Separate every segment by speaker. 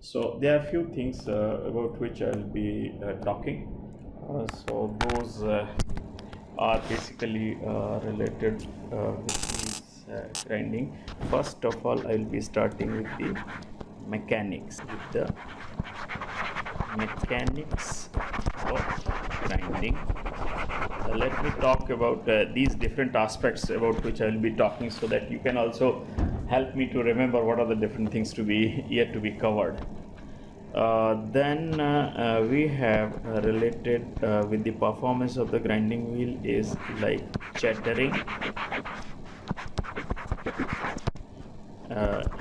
Speaker 1: So there are few things about which I'll be talking. So those are basically related with this grinding. First of all, I'll be starting with the mechanics, with the mechanics of grinding. Let me talk about these different aspects about which I will be talking, so that you can also help me to remember what are the different things to be yet to be covered. Then we have related with the performance of the grinding wheel is like chattering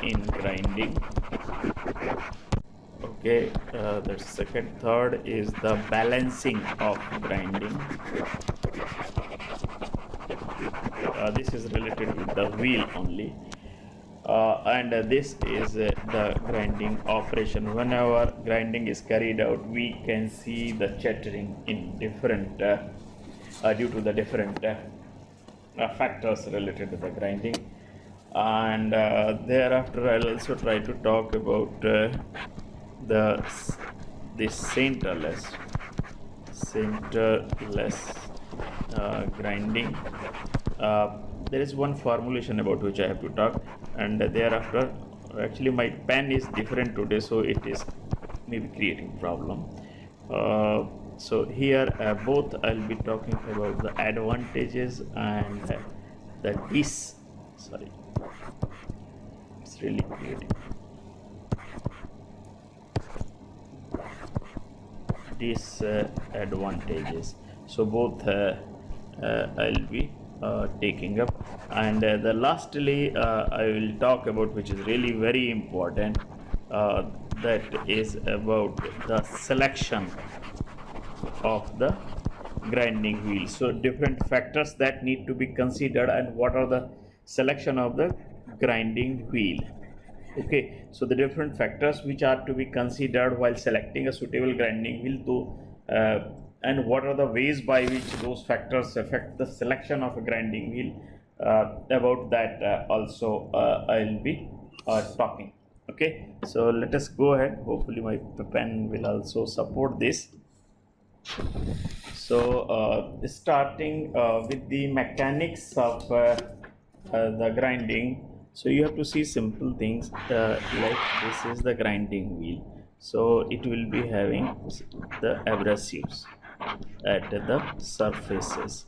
Speaker 1: in grinding. Okay, the second, third is the balancing of grinding. This is related with the wheel only. And this is the grinding operation. Whenever grinding is carried out, we can see the chattering in different due to the different factors related to the grinding. And thereafter I'll also try to talk about the centerless grinding. There is one formulation about which I have to talk, and thereafter, actually my pen is different today, so it is maybe creating problem. So here both I'll be talking about the advantages and the sorry, it's really creating disadvantages. So both I'll be taking up, and the lastly I will talk about, which is really very important, that is about the selection of the grinding wheel. So different factors that need to be considered, and what are the selection of the grinding wheel. Okay, so the different factors which are to be considered while selecting a suitable grinding wheel to and what are the ways by which those factors affect the selection of a grinding wheel. About that also I'll be talking. Okay, so let us go ahead. Hopefully my pen will also support this. So starting with the mechanics of the grinding. So you have to see simple things like this is the grinding wheel. So it will be having the abrasives at the surfaces.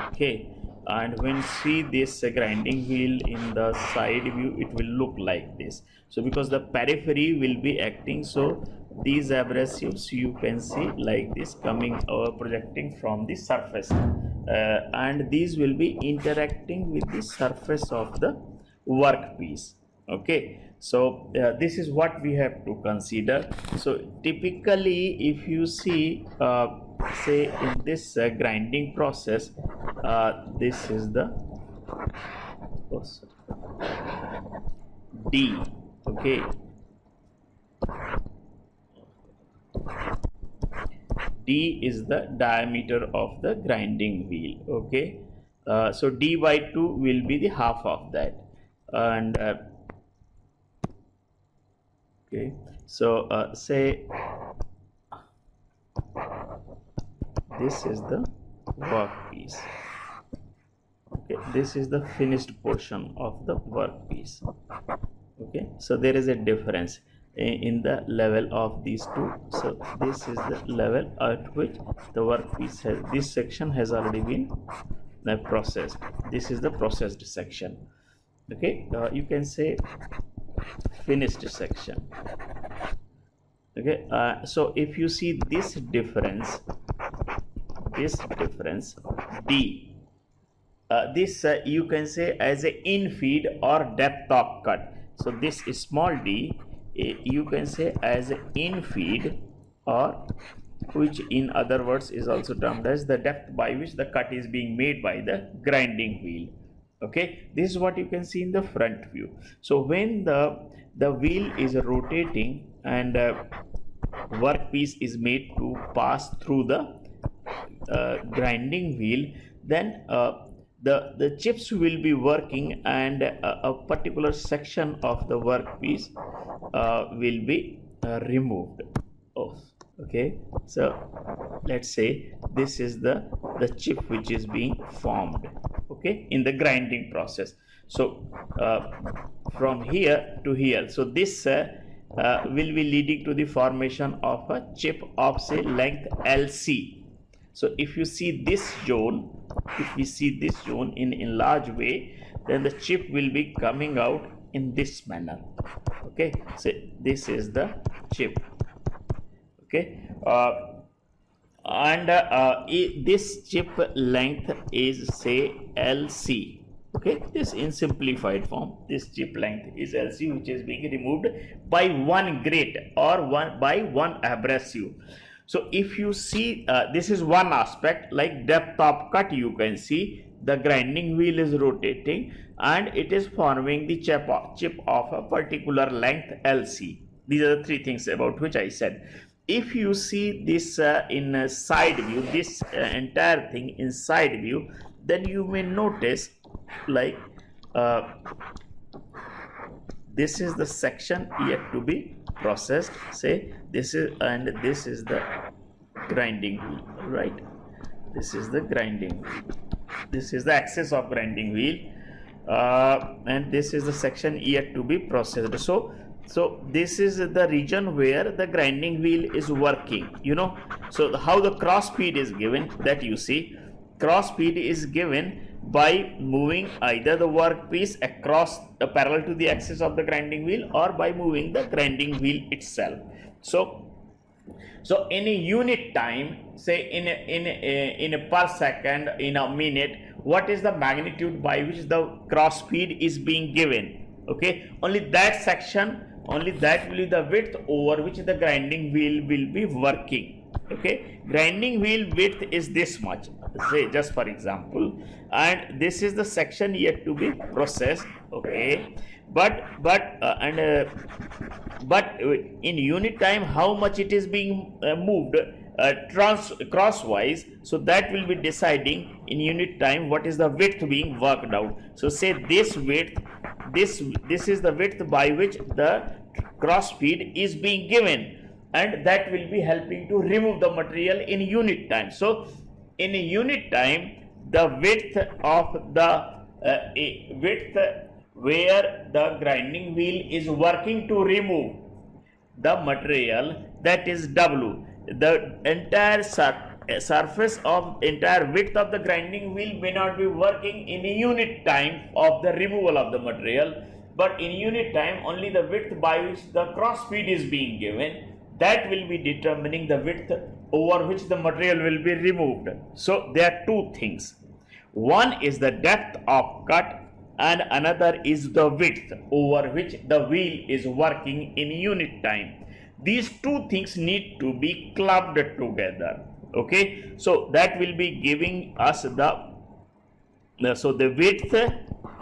Speaker 1: Okay, and when see this grinding wheel in the side view, it will look like this. So because the periphery will be acting, so these abrasives you can see like this coming or projecting from the surface, and these will be interacting with the surface of the workpiece. Okay, so this is what we have to consider. So typically if you see say in this grinding process, this is the D. Okay, D is the diameter of the grinding wheel. Okay, so D by 2 will be the half of that, and okay, so say this is the workpiece. Okay, this is the finished portion of the workpiece. Okay, so there is a difference in the level of these two. So this is the level at which the workpiece has, this section has already been processed. This is the processed section. Okay, you can say finished section. Okay, so if you see this difference D, this you can say as a in-feed or depth of cut. So this is small d, you can say as a in-feed, or which in other words is also termed as the depth by which the cut is being made by the grinding wheel. Okay, this is what you can see in the front view. So when the wheel is rotating and workpiece is made to pass through the grinding wheel, then the chips will be working, and a particular section of the workpiece will be removed. Oh, okay. So let's say this is the chip which is being formed, okay, in the grinding process. So from here to here, so this will be leading to the formation of a chip of say length LC. So if you see this zone, if we see this zone in large way, then the chip will be coming out in this manner. Okay, so this is the chip. Okay, and this chip length is say LC. Okay, this in simplified form, this chip length is LC, which is being removed by one grate or by one abrasive. So if you see this is one aspect, like depth of cut, you can see the grinding wheel is rotating and it is forming the chip of a particular length LC. These are the three things about which I said. If you see this in a side view, this entire thing in side view, then you may notice like this is the section yet to be processed, say this is, and this is the grinding wheel, right? This is the grinding wheel, this is the axis of grinding wheel, and this is the section yet to be processed. So this is the region where the grinding wheel is working, you know. So how the cross speed is given, that you see, cross speed is given by moving either the workpiece across parallel to the axis of the grinding wheel or by moving the grinding wheel itself. So in a unit time, say in a per second, in a minute, what is the magnitude by which the cross speed is being given? Okay, only that section, only that will be the width over which the grinding wheel will be working. Okay, grinding wheel width is this much, say just for example, and this is the section yet to be processed. Okay, but in unit time, how much it is being moved crosswise, so that will be deciding in unit time what is the width being worked out. So say this width, this is the width by which the cross speed is being given, and that will be helping to remove the material in unit time. So in a unit time, the width of the width where the grinding wheel is working to remove the material, that is W. The entire surface of entire width of the grinding wheel may not be working in a unit time of the removal of the material, but in unit time only the width by which the cross speed is being given, that will be determining the width over which the material will be removed. So there are two things. One is the depth of cut and another is the width over which the wheel is working in unit time. These two things need to be clubbed together. Okay, so that will be giving us the width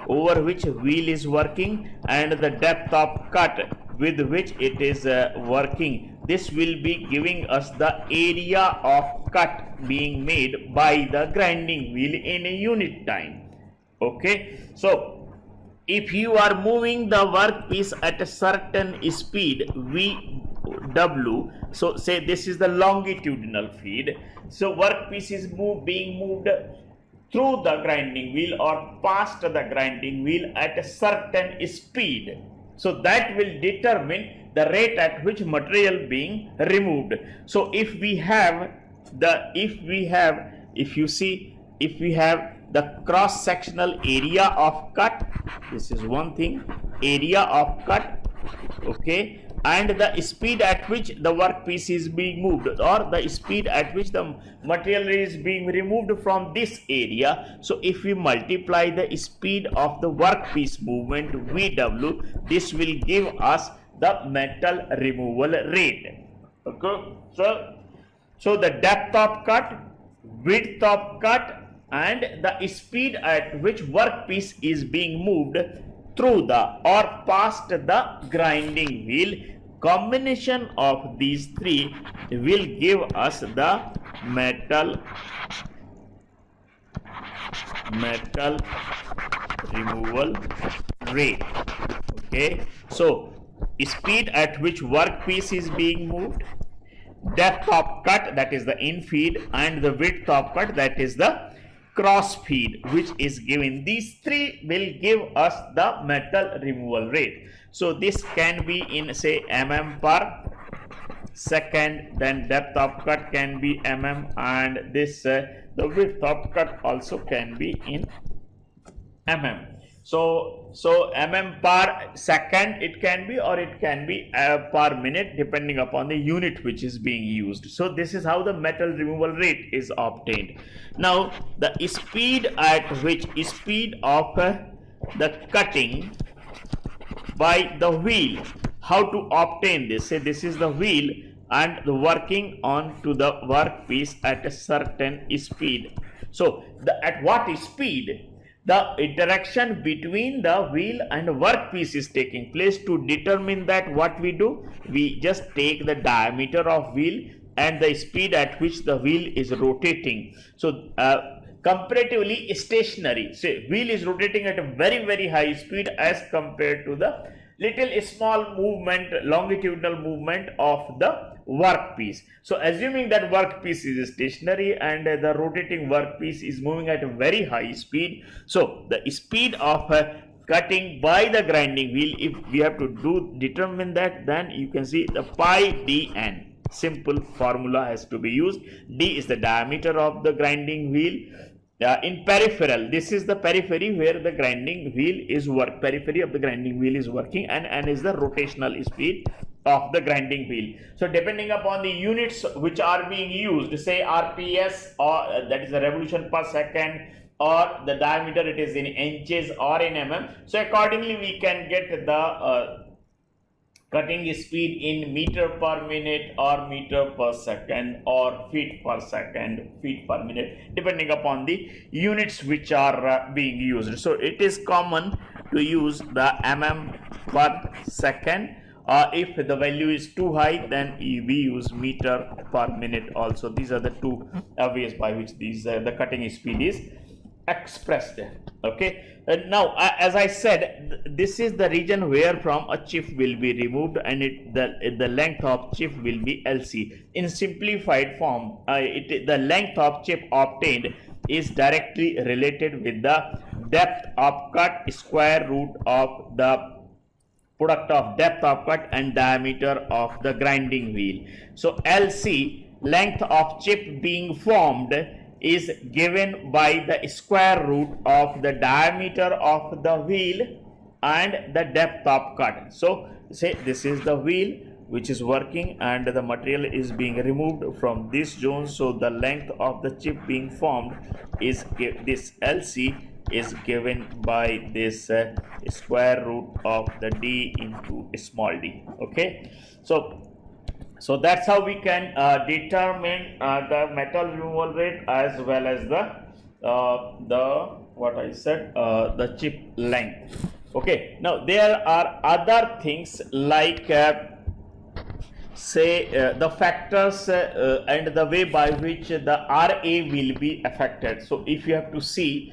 Speaker 1: over which wheel is working and the depth of cut with which it is working. This will be giving us the area of cut being made by the grinding wheel in a unit time. Okay, so if you are moving the workpiece at a certain speed VW, so say this is the longitudinal feed, so workpiece is being moved through the grinding wheel or past the grinding wheel at a certain speed. So that will determine the rate at which material being removed. So if we have the cross sectional area of cut, this is one thing, area of cut, okay, and the speed at which the workpiece is being moved or the speed at which the material is being removed from this area. So if we multiply the speed of the workpiece movement VW, this will give us the metal removal rate. Okay, so the depth of cut, width of cut, and the speed at which workpiece is being moved through the or past the grinding wheel, combination of these three will give us the metal removal rate. Okay, so speed at which workpiece is being moved, depth of cut, that is the in feed, and the width of cut, that is the cross feed, which is given. These three will give us the metal removal rate. So this can be in, say, mm per second, then depth of cut can be mm, and this the width of cut also can be in mm. So mm per second it can be, or it can be per minute, depending upon the unit which is being used. So this is how the metal removal rate is obtained. Now the speed at which speed of the cutting by the wheel, how to obtain this? Say this is the wheel and the working on to the workpiece at a certain speed. So at what speed the interaction between the wheel and workpiece is taking place? To determine that, what we do, we just take the diameter of wheel and the speed at which the wheel is rotating. So comparatively stationary, say wheel is rotating at a very high speed as compared to the little small movement, longitudinal movement of the workpiece. So assuming that workpiece is stationary and the rotating workpiece is moving at a very high speed, so the speed of cutting by the grinding wheel, if we have to determine that, then you can see the pi dn. Simple formula has to be used. D is the diameter of the grinding wheel. In peripheral, this is the periphery where the grinding wheel is periphery of the grinding wheel is working, and n is the rotational speed of the grinding wheel. So depending upon the units which are being used, say RPS, or that is the revolution per second, or the diameter, it is in inches or in mm. So accordingly we can get the cutting speed in meter per minute, or meter per second, or feet per second, feet per minute, depending upon the units which are being used. So it is common to use the mm per second. If the value is too high, then we use meter per minute also. These are the two ways by which the cutting speed is expressed. Okay. Now as I said, this is the region where from a chip will be removed, and the length of chip will be LC. In simplified form, the length of chip obtained is directly related with the depth of cut, square root of the product of depth of cut and diameter of the grinding wheel. So LC, length of chip being formed, is given by the square root of the diameter of the wheel and the depth of cut. So say this is the wheel which is working and the material is being removed from this zone. So the length of the chip being formed is this LC is given by this square root of the d into small d. Okay, so that's how we can determine the metal removal rate, as well as the what I said, the chip length. Okay, now there are other things like say the factors and the way by which the RA will be affected. So if you have to see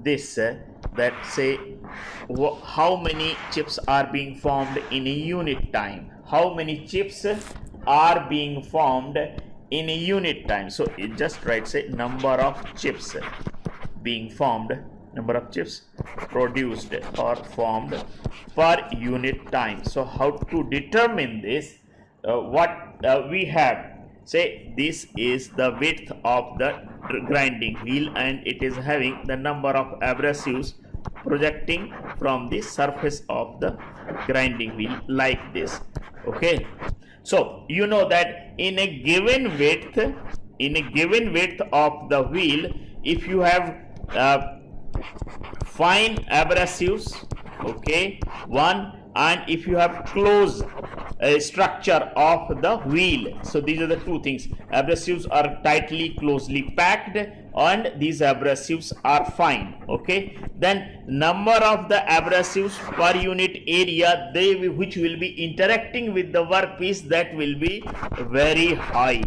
Speaker 1: this, that say how many chips are being formed in a unit time, how many chips are being formed in a unit time. So it just writes say number of chips being formed, number of chips produced or formed per unit time. So how to determine this? What we have, say this is the width of the grinding wheel, and it is having the number of abrasives projecting from the surface of the grinding wheel like this. Okay, so you know that in a given width of the wheel, if you have fine abrasives, okay, one, and if you have close structure of the wheel, so these are the two things. Abrasives are tightly closely packed and these abrasives are fine. Okay, then number of the abrasives per unit area which will be interacting with the workpiece, that will be very high.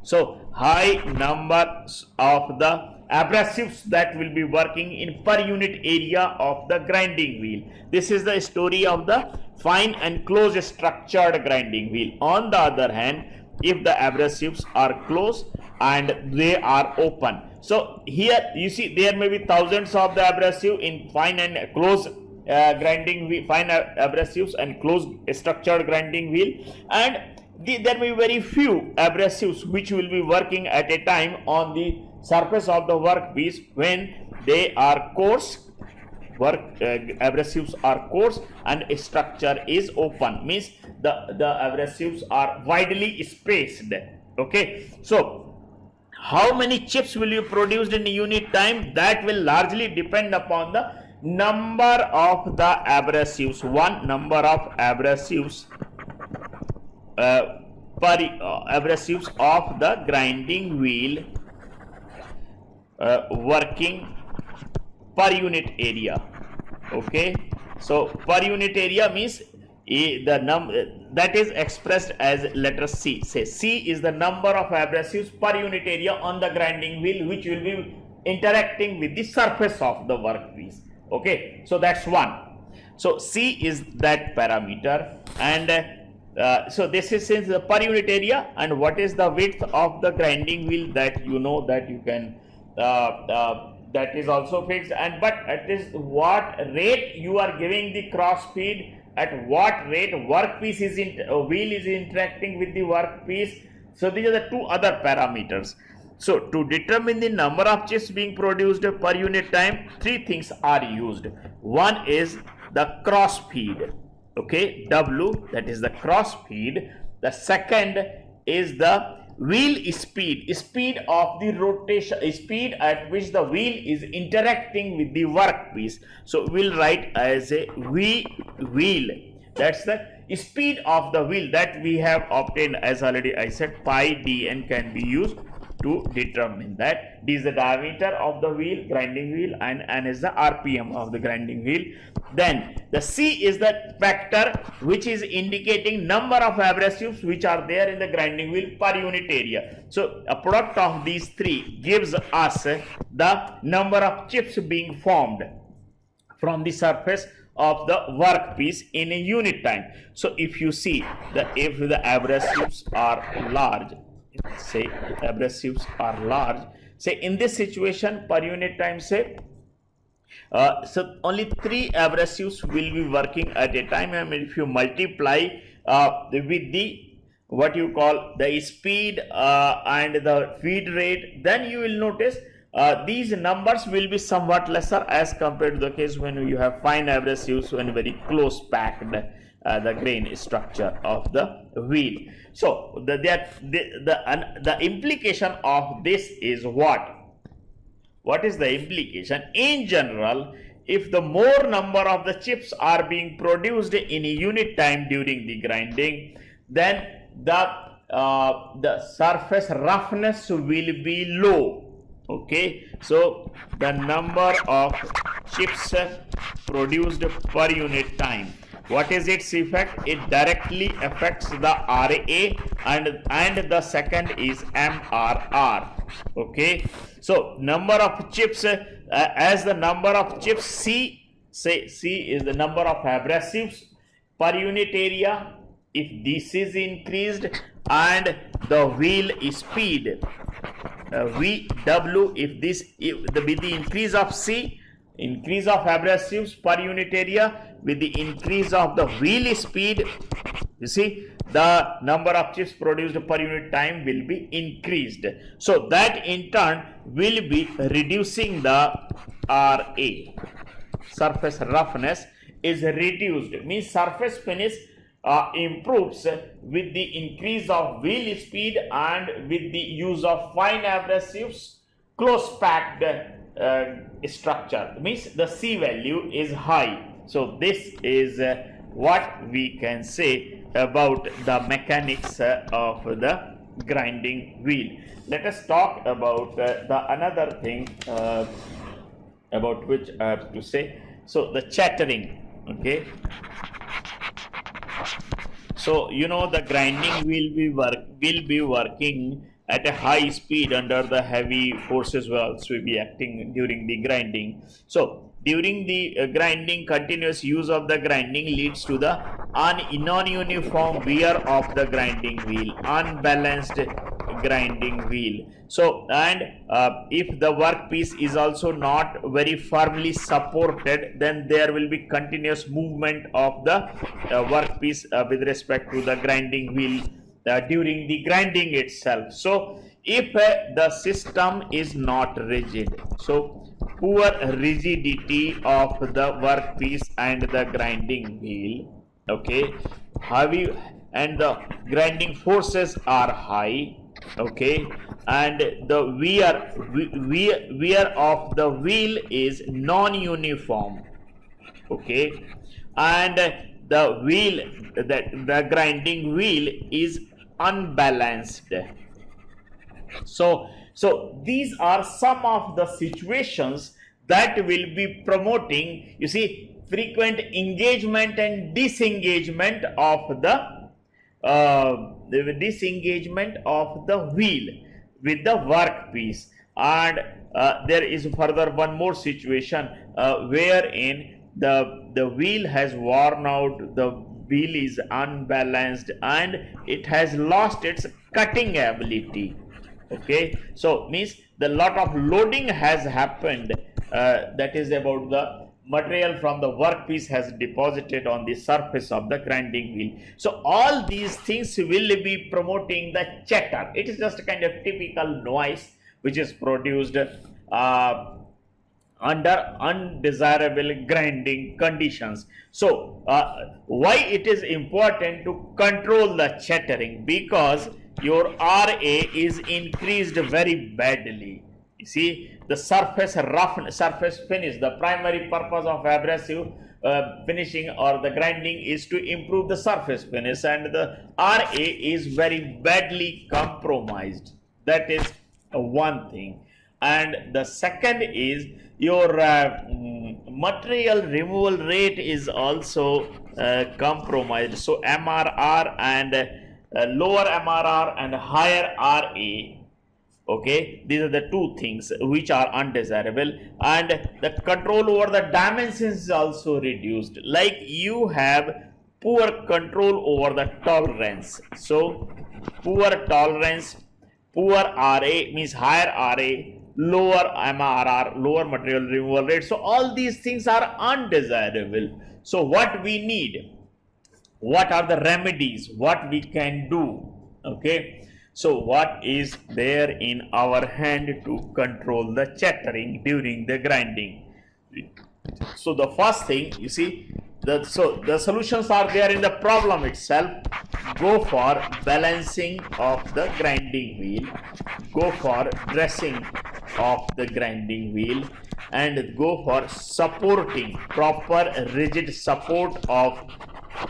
Speaker 1: So high numbers of the abrasives that will be working in per unit area of the grinding wheel. This is the story of the fine and close structured grinding wheel. On the other hand, if the abrasives are closed and they are open, so here you see there may be thousands of the abrasive in fine and close grinding wheel, fine abrasives and closed structured grinding wheel, and there may be very few abrasives which will be working at a time on the surface of the workpiece when they are coarse. Abrasives are coarse and a structure is open, means the abrasives are widely spaced. Okay, so how many chips will be produced in a unit time? That will largely depend upon the number of the abrasives. One, number of abrasives abrasives of the grinding wheel working per unit area. Okay, so per unit area means the number that is expressed as letter C. Say C is the number of abrasives per unit area on the grinding wheel which will be interacting with the surface of the workpiece. Okay, so that's one. So C is that parameter, and so this is since the per unit area. And what is the width of the grinding wheel, that you know that you can that is also fixed, and but at this what rate you are giving the cross feed, at what rate workpiece is wheel is interacting with the workpiece. So these are the two other parameters. So to determine the number of chips being produced per unit time, three things are used. One is the cross feed, okay, W, that is the cross feed. The second is the wheel speed of the rotation, speed at which the wheel is interacting with the workpiece. So we'll write as a wheel, that's the speed of the wheel that we have obtained, as already I said, pi dn can be used to determine that. D is the diameter of the wheel, grinding wheel, and N is the RPM of the grinding wheel. Then the C is the factor which is indicating number of abrasives which are there in the grinding wheel per unit area. So a product of these three gives us the number of chips being formed from the surface of the workpiece in a unit time. So if you see that if the abrasives are large, say abrasives are large, say in this situation per unit time, say so only 3 abrasives will be working at a time. I mean, if you multiply with the what you call the speed and the feed rate, then you will notice these numbers will be somewhat lesser as compared to the case when you have fine abrasives when very close packed the grain structure of the wheel. So the implication of this is what? What is the implication? In general, if the more number of the chips are being produced in a unit time during the grinding, then the surface roughness will be low. Okay, so the number of chips produced per unit time, what is its effect? It directly affects the RA, and the second is MRR. Okay, so number of chips as the number of chips, C, say C is the number of abrasives per unit area. If this is increased and the wheel speed VW, with the increase of C, increase of abrasives per unit area, with the increase of the wheel speed, you see the number of chips produced per unit time will be increased. So that in turn will be reducing the RA, surface roughness is reduced, means surface finish improves with the increase of wheel speed and with the use of fine abrasives, close packed structure, means the C value is high. So this is what we can say about the mechanics of the grinding wheel. Let us talk about the another thing about which I have to say. So the chattering. Okay, so you know the grinding will be working at a high speed under the heavy forces will also be acting during the grinding. So during the grinding, continuous use of the grinding leads to the non-uniform wear of the grinding wheel, unbalanced grinding wheel. So, and if the workpiece is also not very firmly supported, then there will be continuous movement of the workpiece with respect to the grinding wheel during the grinding itself. So if the system is not rigid, so poor rigidity of the workpiece and the grinding wheel, okay, heavy, and the grinding forces are high, okay, and the wear of the wheel is non-uniform, okay, and the wheel, the grinding wheel is unbalanced. So these are some of the situations that will be promoting, you see, frequent engagement and disengagement of the disengagement of the wheel with the workpiece. And there is further one more situation wherein the wheel has worn out, the wheel is unbalanced, and it has lost its cutting ability. Okay, so means the lot of loading has happened, that is about the material from the workpiece has deposited on the surface of the grinding wheel. So all these things will be promoting the chatter. It is just a kind of typical noise which is produced under undesirable grinding conditions. So why it is important to control the chattering? Because your RA is increased very badly. You see, the surface finish, the primary purpose of abrasive finishing or the grinding is to improve the surface finish, and the RA is very badly compromised. That is one thing. And the second is your material removal rate is also compromised. So MRR and lower MRR and higher RA, okay, these are the two things which are undesirable. And the control over the dimensions is also reduced, like you have poor control over the tolerance. So poor tolerance, poor RA means higher RA, lower MRR, lower material removal rate. So all these things are undesirable. So what we need, what are the remedies, what we can do, okay? So what is there in our hand to control the chattering during the grinding? So the first thing, you see, the solutions are there in the problem itself. Go for balancing of the grinding wheel, go for dressing of the grinding wheel, and go for supporting, proper rigid support of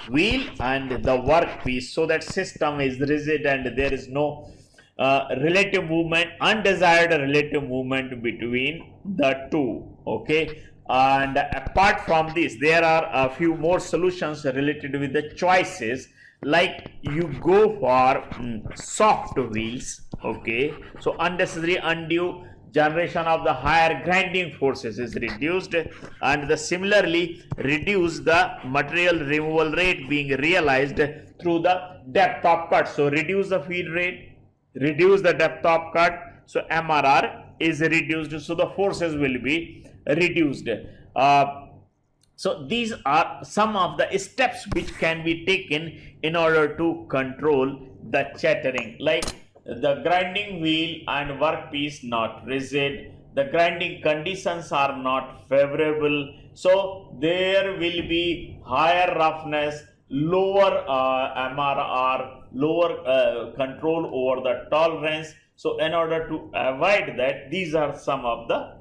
Speaker 1: wheel and the workpiece, so that system is rigid and there is no relative movement, undesired relative movement between the two, okay? And apart from this, there are a few more solutions related with the choices, like you go for soft wheels, okay? So unnecessary undue generation of the higher grinding forces is reduced, and the similarly reduce the material removal rate being realized through the depth of cut. So reduce the feed rate, reduce the depth of cut, so MRR is reduced, so the forces will be reduced. So these are some of the steps which can be taken in order to control the chattering, like the grinding wheel and workpiece not rigid, the grinding conditions are not favorable, so there will be higher roughness, lower MRR, lower control over the tolerance. So in order to avoid that, these are some of the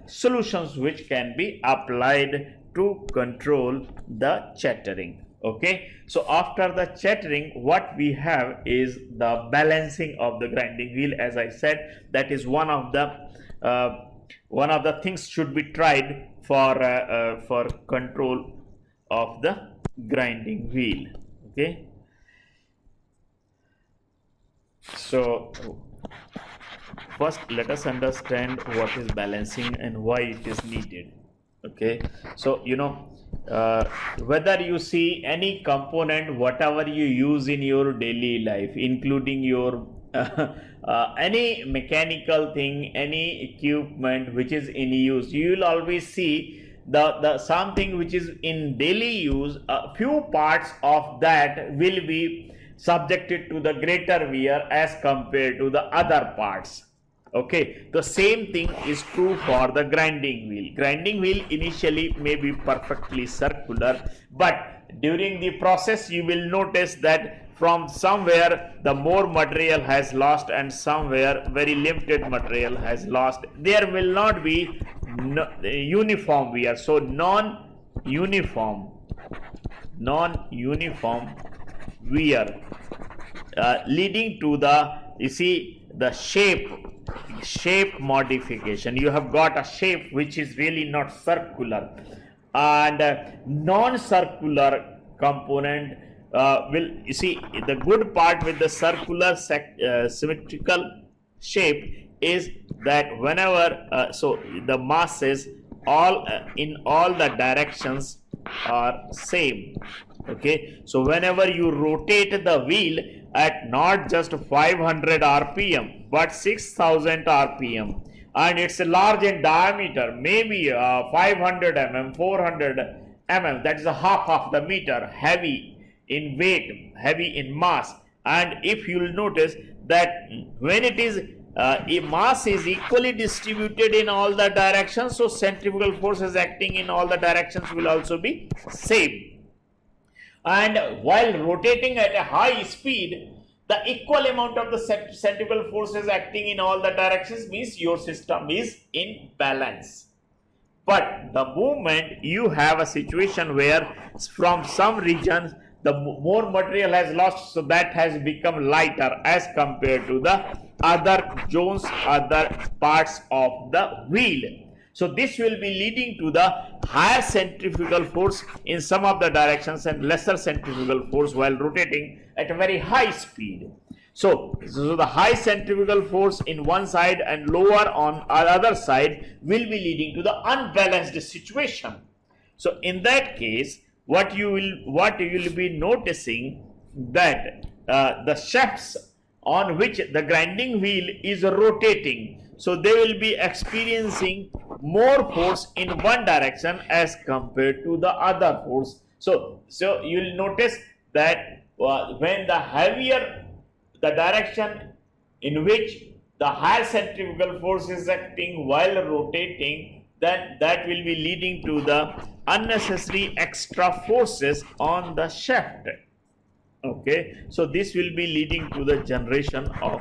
Speaker 1: solutions which can be applied to control the chattering. Okay, so after the chattering, what we have is the balancing of the grinding wheel. As I said, that is one of the things should be tried for control of the grinding wheel. Okay. So first let us understand what is balancing and why it is needed. Okay, so whether you see any component whatever you use in your daily life, including your any mechanical thing, any equipment which is in use, you will always see the something which is in daily use, a few parts of that will be subjected to the greater wear as compared to the other parts. Okay, the same thing is true for the grinding wheel. Grinding wheel initially may be perfectly circular, but during the process you will notice that from somewhere the more material has lost and somewhere very limited material has lost. There will not be uniform wear. So non-uniform wear leading to the, you see, the shape modification. You have got a shape which is really not circular, and non-circular component will, you see, the good part with the circular symmetrical shape is that whenever so the masses all in all the directions are same. Okay, so whenever you rotate the wheel at not just 500 rpm but 6000 rpm, and it's large in diameter, maybe 500 mm, 400 mm, that is a half of the meter, heavy in weight, heavy in mass. And if you will notice that when it is mass is equally distributed in all the directions, so centrifugal forces acting in all the directions will also be same. And while rotating at a high speed, the equal amount of the centrifugal forces acting in all the directions means your system is in balance. But the moment you have a situation where from some regions the more material has lost, so that has become lighter as compared to the other zones, other parts of the wheel. So this will be leading to the higher centrifugal force in some of the directions and lesser centrifugal force while rotating at a very high speed. So the high centrifugal force in one side and lower on other side will be leading to the unbalanced situation. So in that case, what you will be noticing that the shafts on which the grinding wheel is rotating, so they will be experiencing more force in one direction as compared to the other force. So you will notice that when the heavier the direction in which the higher centrifugal force is acting while rotating, then that will be leading to the unnecessary extra forces on the shaft. Okay, so this will be leading to the generation of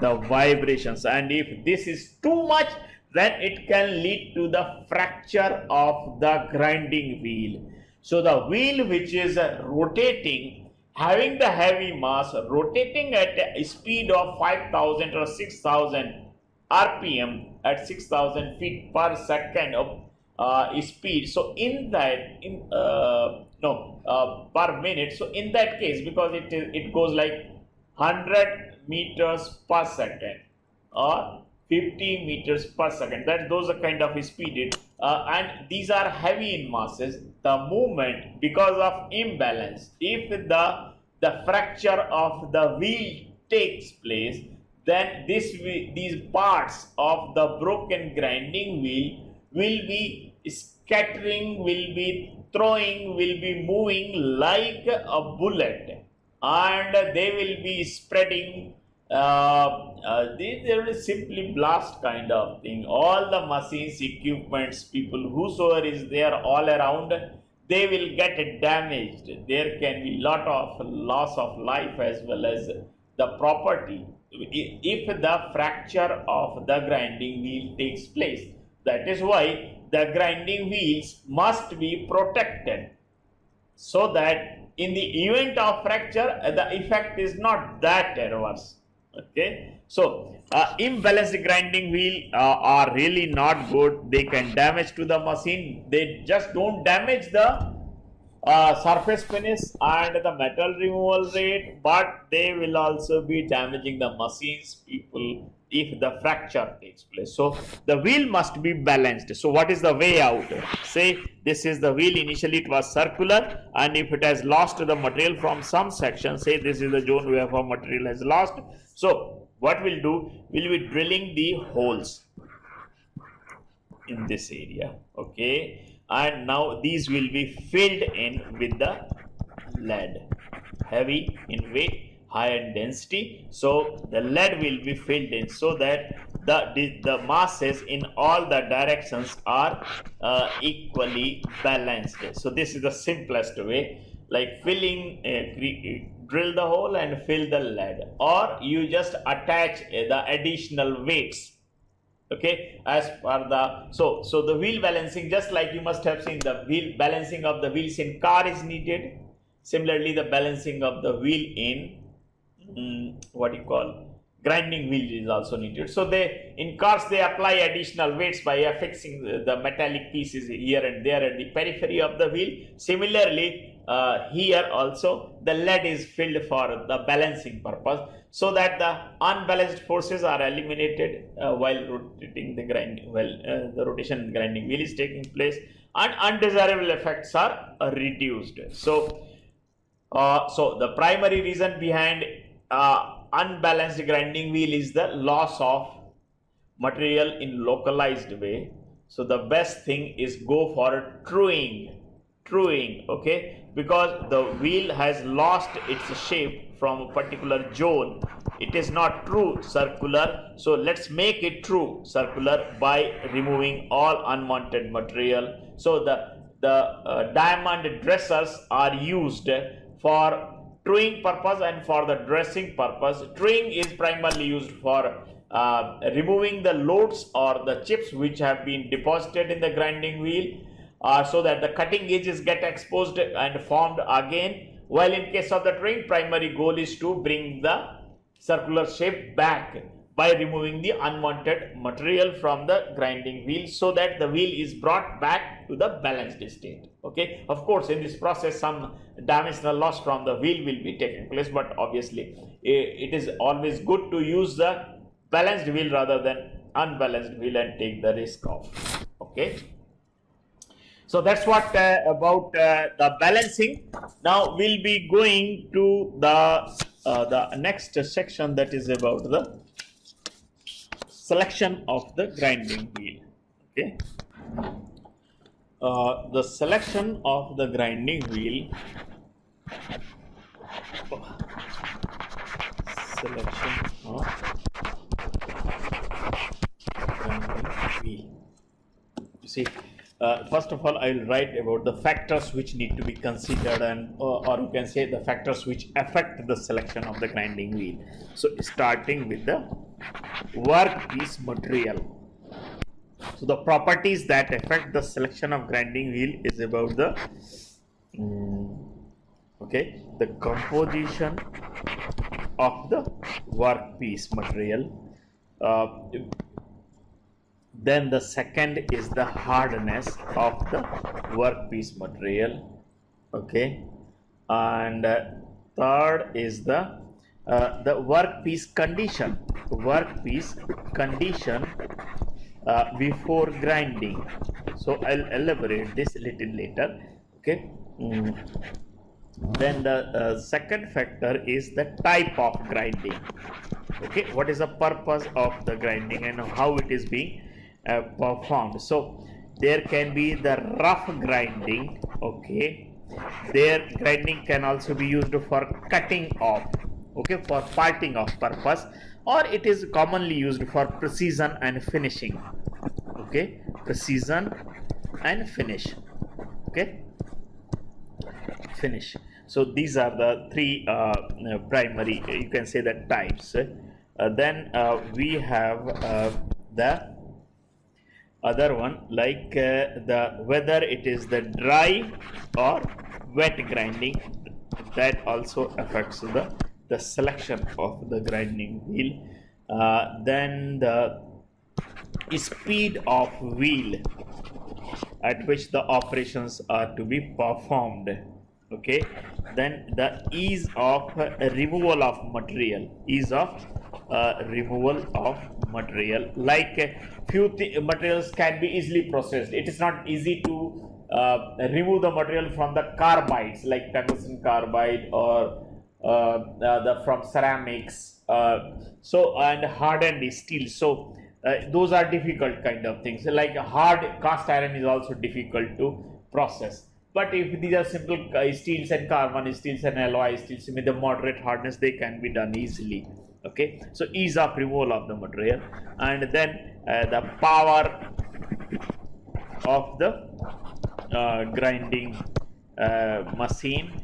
Speaker 1: the vibrations, and if this is too much, then it can lead to the fracture of the grinding wheel. So the wheel which is rotating, having the heavy mass, rotating at a speed of 5000 or 6000 rpm at 6000 feet per second of speed. So in that per minute. So in that case, because it goes like 100 meters per second or 50 meters per second, that those are kind of speed and these are heavy in masses. The movement, because of imbalance, if the fracture of the wheel takes place, then these parts of the broken grinding wheel will be scattering, will be throwing, will be moving like a bullet, and they will be spreading. They will simply blast kind of thing. All the machines, equipments, people, whosoever is there all around, they will get damaged. There can be lot of loss of life as well as the property if the fracture of the grinding wheel takes place. That is why the grinding wheels must be protected, so that in the event of fracture, the effect is not that adverse. Okay, so imbalanced grinding wheel are really not good. They can damage to the machine. They just don't damage the surface finish and the metal removal rate, but they will also be damaging the machines, people, if the fracture takes place. So the wheel must be balanced. So what is the way out? Say this is the wheel, initially it was circular, and if it has lost the material from some section, say this is the zone where our material has lost, so what we'll do, we'll be drilling the holes in this area, okay, and now these will be filled in with the lead, heavy in weight, high in density. So the lead will be filled in so that the masses in all the directions are equally balanced. So this is the simplest way, like filling, drill the hole and fill the lead, or you just attach the additional weights, okay, as per the, so the wheel balancing, just like you must have seen, the wheel balancing of the wheels in car is needed. Similarly, the balancing of the wheel in what you call grinding wheel is also needed. So they, in cars, they apply additional weights by affixing the metallic pieces here and there at the periphery of the wheel. Similarly, here also the lead is filled for the balancing purpose, so that the unbalanced forces are eliminated while rotating the grinding, the rotation and grinding wheel is taking place, and undesirable effects are reduced. So the primary reason behind unbalanced grinding wheel is the loss of material in localized way. So the best thing is go for truing, okay, because the wheel has lost its shape from a particular zone. It is not true circular, so let's make it true circular by removing all unwanted material. So the diamond dressers are used for truing purpose and for the dressing purpose. Truing is primarily used for removing the loads or the chips which have been deposited in the grinding wheel, so that the cutting edges get exposed and formed again. While in case of the truing, primary goal is to bring the circular shape back by removing the unwanted material from the grinding wheel, so that the wheel is brought back to the balanced state. Okay, of course, in this process some damage or loss from the wheel will be taking place, but obviously it is always good to use the balanced wheel rather than unbalanced wheel and take the risk of. Okay, so that's what about the balancing. Now we'll be going to the next section, that is about the selection of the grinding wheel. Okay, the selection of the grinding wheel, selection of grinding wheel. You see, first of all, I will write about the factors which need to be considered, and or you can say the factors which affect the selection of the grinding wheel. So starting with the workpiece material. So the properties that affect the selection of grinding wheel is about the okay, the composition of the workpiece material. Then the second is the hardness of the workpiece material. Okay, and third is the workpiece condition. Before grinding. So I'll elaborate this a little later. Okay. Then the second factor is the type of grinding. Okay, what is the purpose of the grinding and how it is being performed. So there can be the rough grinding. Okay, their grinding can also be used for cutting off, okay, for parting off purpose, or it is commonly used for precision and finishing. Okay, precision and finish. Okay, finish. So these are the three primary, you can say, that types. Then we have the other one, like the whether it is the dry or wet grinding, that also affects the selection of the grinding wheel. Then the speed of wheel at which the operations are to be performed. Okay, then the ease of removal of material, ease of removal of material, like few materials can be easily processed. It is not easy to remove the material from the carbides like tungsten carbide or the from ceramics, so and hardened steel. So those are difficult kind of things. Like hard cast iron is also difficult to process. But if these are simple steels and carbon steels and alloy steels with a moderate hardness, they can be done easily. Okay, so ease of removal of the material, and then the power of the grinding machine.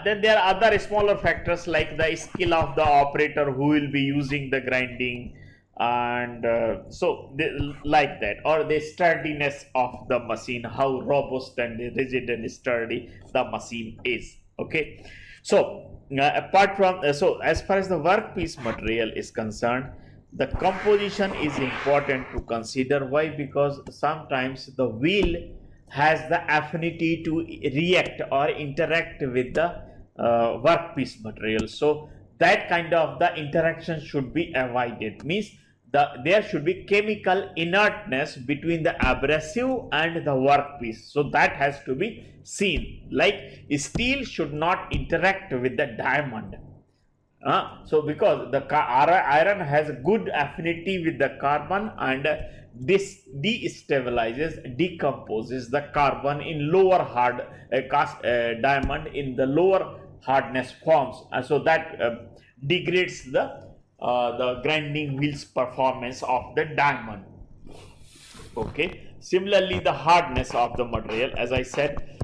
Speaker 1: Then there are other smaller factors like the skill of the operator who will be using the grinding, and so they, like that, or the sturdiness of the machine, how robust and rigid and sturdy the machine is. Okay, so apart from so as far as the workpiece material is concerned, the composition is important to consider. Why? Because sometimes the wheel has the affinity to react or interact with the workpiece material. So that kind of the interaction should be avoided. Means there should be chemical inertness between the abrasive and the workpiece. So that has to be seen. Like steel should not interact with the diamond. So because the iron has good affinity with the carbon, and this destabilizes, decomposes the carbon in lower hard cast diamond in the lower hardness forms, and so that degrades the grinding wheels performance of the diamond. Okay, similarly the hardness of the material, as I said,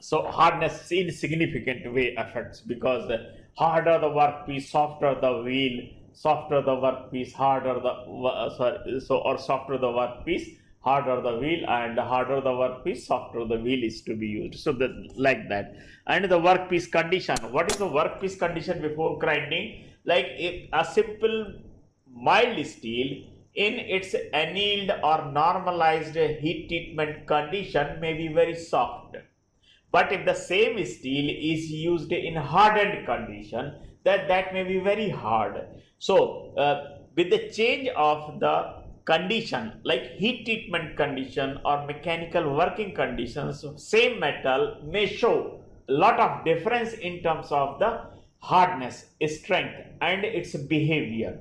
Speaker 1: so hardness in significant way affects, because the harder the workpiece, softer the wheel, softer the workpiece, harder the softer the workpiece, harder the wheel, and harder the workpiece, softer the wheel is to be used. So that, like that. And the workpiece condition. What is the workpiece condition before grinding? Like a simple mild steel in its annealed or normalized heat treatment condition may be very soft. But if the same steel is used in hardened condition, that may be very hard. So with the change of the condition, like heat treatment condition or mechanical working conditions, same metal may show a lot of difference in terms of the hardness, strength, and its behavior.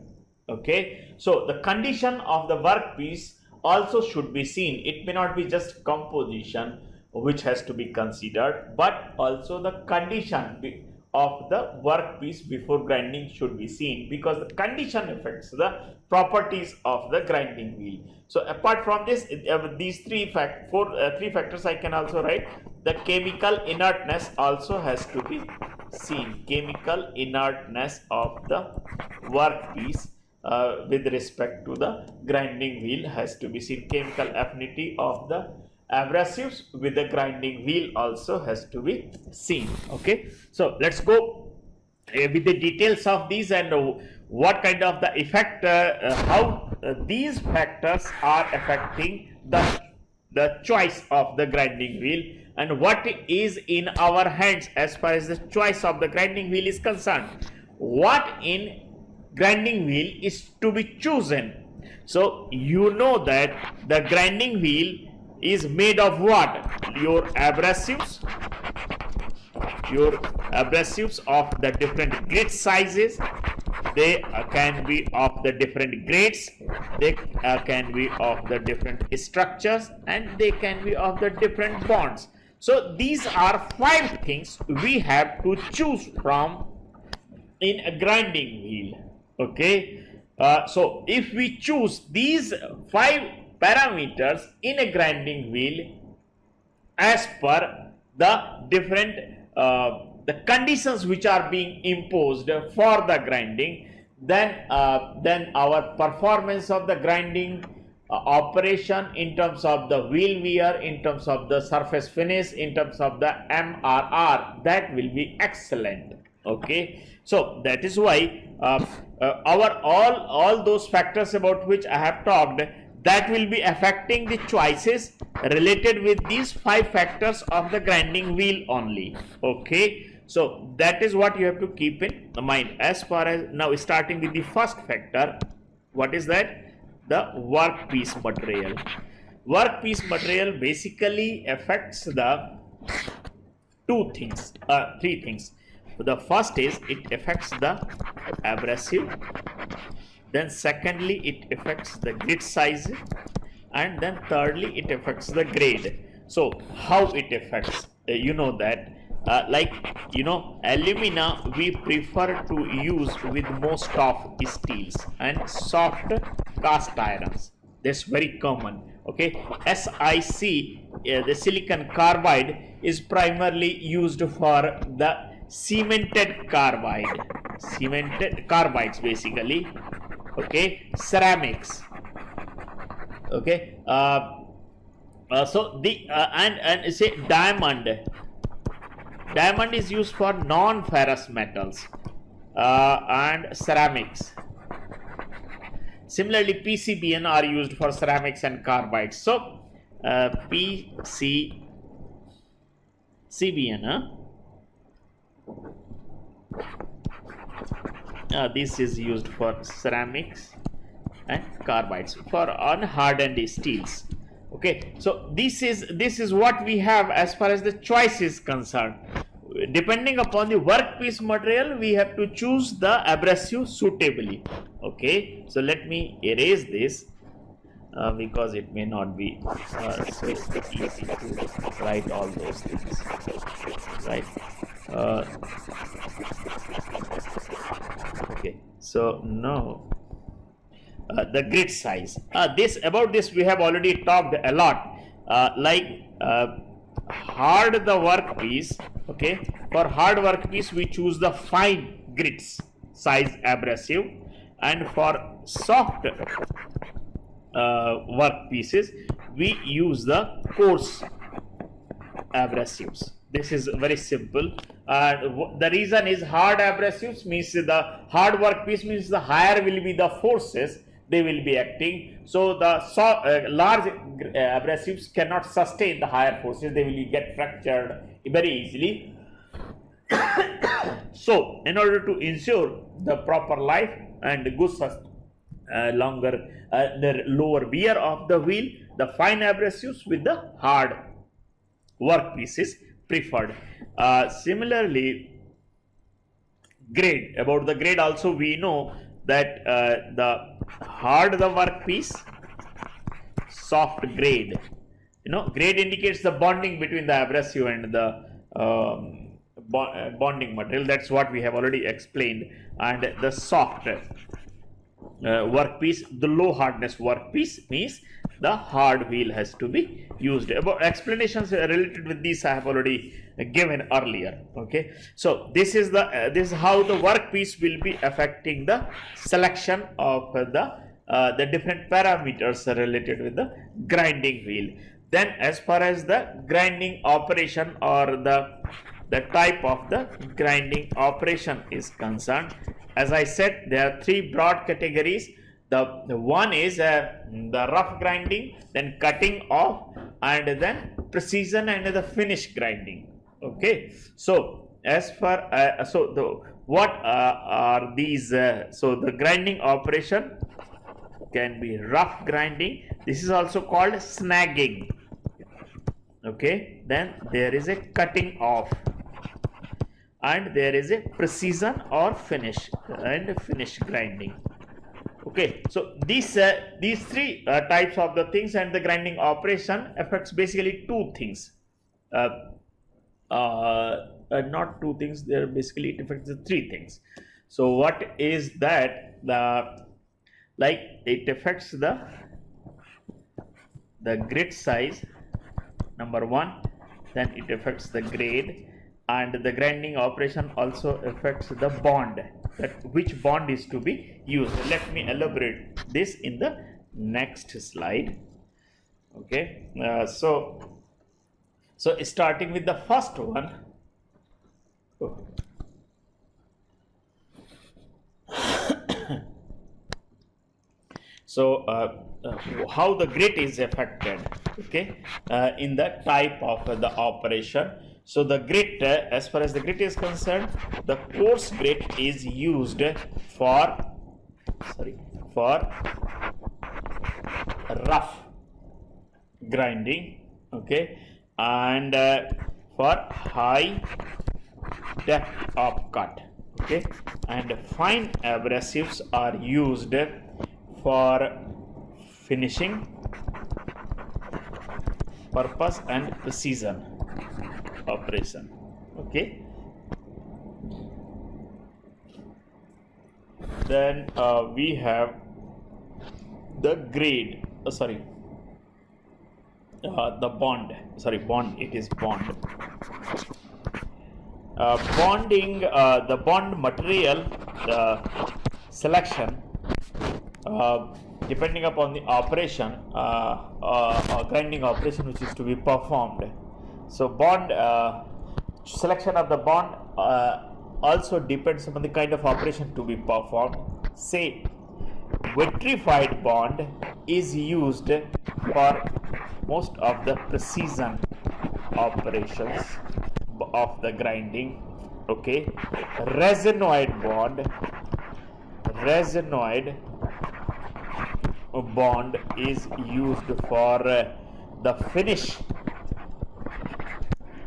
Speaker 1: Okay, so the condition of the workpiece also should be seen. It may not be just composition which has to be considered, but also the condition of the workpiece before grinding should be seen, because the condition affects the properties of the grinding wheel. So apart from this, these three factors I can also write. The chemical inertness also has to be seen. Chemical inertness of the workpiece with respect to the grinding wheel has to be seen. Chemical affinity of the abrasives with the grinding wheel also has to be seen. Okay, so let's go with the details of these, and what kind of the effect, how these factors are affecting the choice of the grinding wheel, and what is in our hands as far as the choice of the grinding wheel is concerned. What in grinding wheel is to be chosen? So you know that the grinding wheel is made of what? Your abrasives of the different grit sizes. They can be of the different grades, they can be of the different structures, and they can be of the different bonds. So these are 5 things we have to choose from in a grinding wheel. Okay, so if we choose these 5 parameters in a grinding wheel as per the different the conditions which are being imposed for the grinding, then our performance of the grinding operation in terms of the wheel wear, in terms of the surface finish, in terms of the MRR, that will be excellent. Okay, so that is why our all those factors about which I have talked, that will be affecting the choices related with these 5 factors of the grinding wheel only. Okay, so that is what you have to keep in mind. As far as now, starting with the first factor, what is that? The workpiece material. Workpiece material basically affects the three things. The first is it affects the abrasive, then secondly it affects the grit size, and then thirdly it affects the grade. So how it affects, you know that alumina we prefer to use with most of steels and soft cast irons. That's very common. Okay, SiC, the silicon carbide, is primarily used for the cemented carbides basically. Okay, ceramics. Okay, so the and say diamond is used for non-ferrous metals and ceramics. Similarly, PCBN are used for ceramics and carbides. So PCBN, this is used for ceramics and carbides for unhardened steels. Okay, so this is what we have as far as the choice is concerned. Depending upon the workpiece material, we have to choose the abrasive suitably. Okay, so let me erase this because it may not be so easy to write all those things, right? Okay, so now the grit size. About this we have already talked a lot. Hard the workpiece. Okay, for hard workpiece we choose the fine grits size abrasive, and for soft workpieces we use the coarse abrasives. This is very simple. The reason is hard abrasives means the hard workpiece means the higher will be the forces they will be acting. So the large abrasives cannot sustain the higher forces. They will get fractured very easily. So in order to ensure the proper life and good the lower wear of the wheel, the fine abrasives with the hard workpiece is preferred. Similarly, grade. About the grade also we know that the hard the workpiece, soft grade. Grade indicates the bonding between the abrasive and the bonding material. That's what we have already explained. And the soft workpiece, the low hardness workpiece means the hard wheel has to be used. About explanations related with this I have already given earlier. Okay, so this is how the workpiece will be affecting the selection of the different parameters related with the grinding wheel. Then as far as the grinding operation or the type of the grinding operation is concerned, as I said, there are 3 broad categories. The one is the rough grinding, then cutting off, and then precision and the finish grinding. Okay, so as far what are these? So the grinding operation can be rough grinding. This is also called snagging. Okay, then there is a cutting off, and there is a precision or finish grinding. Okay, so these 3 types of the things, and the grinding operation affects basically 2 things. Not 2 things. There basically it affects the 3 things. So what is that? It affects the grit size, number 1. Then it affects the grade, and the grinding operation also affects the bond, that which bond is to be used. Let me elaborate this in the next slide. Okay, so starting with the first one. So how the grit is affected, okay, in the type of the operation. So the grit, as far as the grit is concerned, the coarse grit is used for rough grinding, okay, and for high depth of cut, okay, and fine abrasives are used for finishing purpose and precision operation, okay. Then we have the grade, the bond, it is bond. Bonding, the bond material selection, depending upon the operation, grinding operation which is to be performed. So bond selection of the bond also depends upon the kind of operation to be performed. Say vitrified bond is used for most of the precision operations of the grinding, okay. Resinoid bond is used for the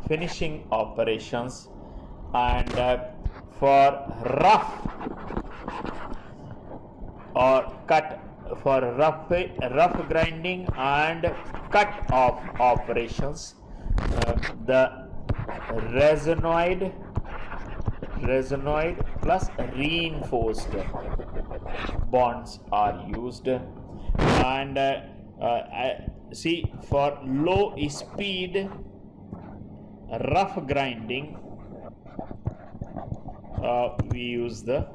Speaker 1: finishing operations, and for rough or cut, for rough grinding and cut off operations, the resinoid plus reinforced bonds are used. And see, for low speed rough grinding, we use the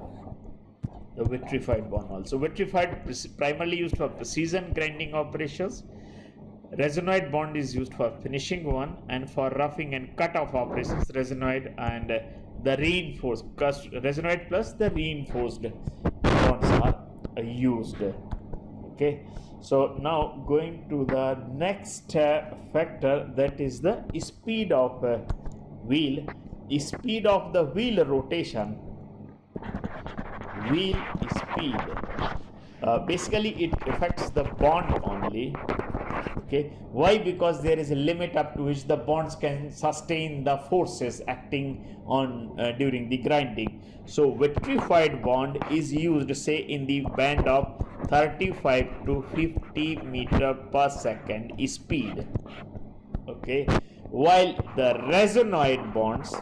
Speaker 1: vitrified bond also. Vitrified primarily used for precision grinding operations. Resinoid bond is used for finishing one, and for roughing and cut off operations, resinoid and the reinforced, resinoid plus the reinforced bonds are used, okay. So now going to the next factor, that is the speed of wheel. Speed of the wheel rotation, wheel speed, basically it affects the bond only, okay. Why? Because there is a limit up to which the bonds can sustain the forces acting on during the grinding. So vitrified bond is used, say, in the band of 35 to 50 meter per second speed, okay, while the resinoid bonds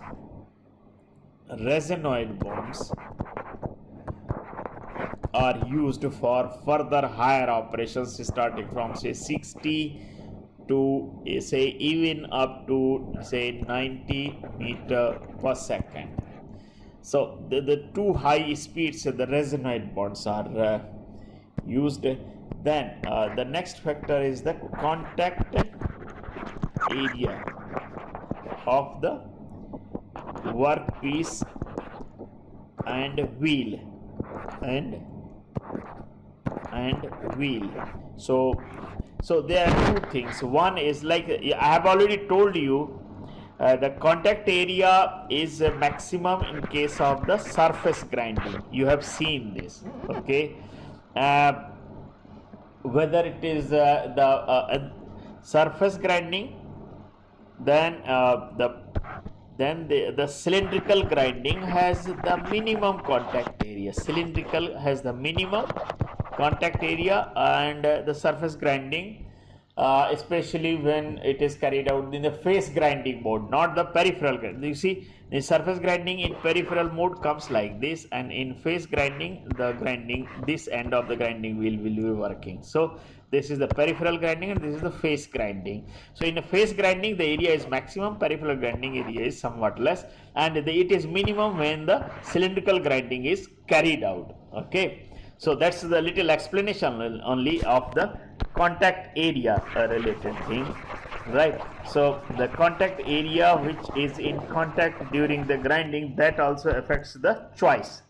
Speaker 1: are used for further higher operations, starting from say 60 to say even up to say 90 meter per second. So the two high speeds, the resinoid bonds are used. Then the next factor is the contact area of the workpiece and wheel so there are two things. One is, like I have already told you, the contact area is maximum in case of the surface grinding. You have seen this, okay. Whether it is the surface grinding, then the cylindrical grinding has the minimum contact area. Cylindrical has the minimum contact area, and the surface grinding, especially when it is carried out in the face grinding mode, not the peripheral grinding. You see, the surface grinding in peripheral mode comes like this, and in face grinding, the grinding, this end of the grinding wheel will be working. So this is the peripheral grinding and this is the face grinding. So in a face grinding, the area is maximum, peripheral grinding area is somewhat less, and it is minimum when the cylindrical grinding is carried out, okay. So that's the little explanation only of the contact area related thing, right. So the contact area which is in contact during the grinding, that also affects the choice,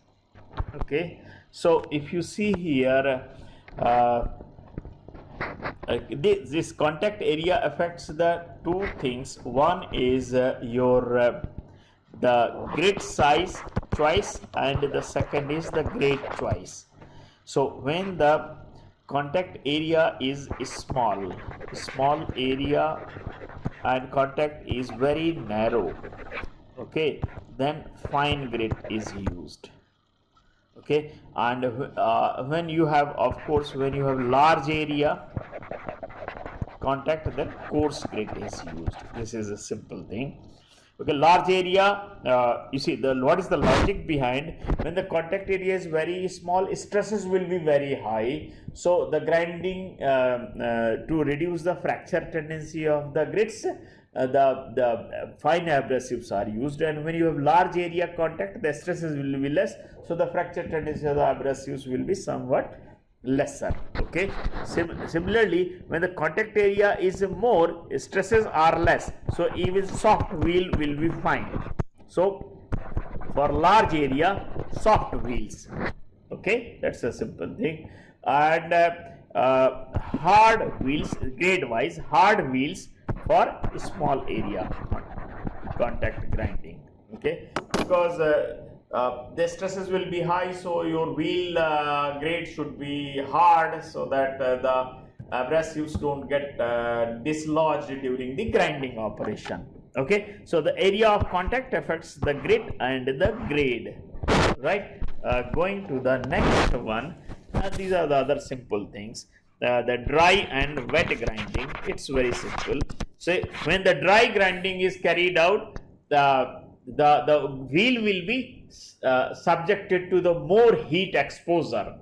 Speaker 1: okay. So if you see here, uh, this contact area affects the two things. One is your the grid size choice, and the second is the grade choice. So when the contact area is small area and contact is very narrow, okay, then fine grit is used. Okay, and when you have, of course, when you have large area contact, then coarse grit is used. This is a simple thing. Okay, large area, you see what is the logic behind? When the contact area is very small, stresses will be very high, so the grinding to reduce the fracture tendency of the grits, the fine abrasives are used, and when you have large area contact, the stresses will be less, so the fracture tendency of the abrasives will be somewhat lesser. Okay, similarly, when the contact area is more, stresses are less, so even soft wheel will be fine. So for large area, soft wheels. Okay, that's a simple thing. And hard wheels, grade wise, hard wheels for small area contact grinding. Okay, because the stresses will be high, so your wheel grade should be hard, so that the abrasives don't get dislodged during the grinding operation. Okay, so the area of contact affects the grit and the grade, right? Going to the next one, these are the other simple things. The dry and wet grinding, it's very simple. So when the dry grinding is carried out, the wheel will be subjected to the more heat exposure.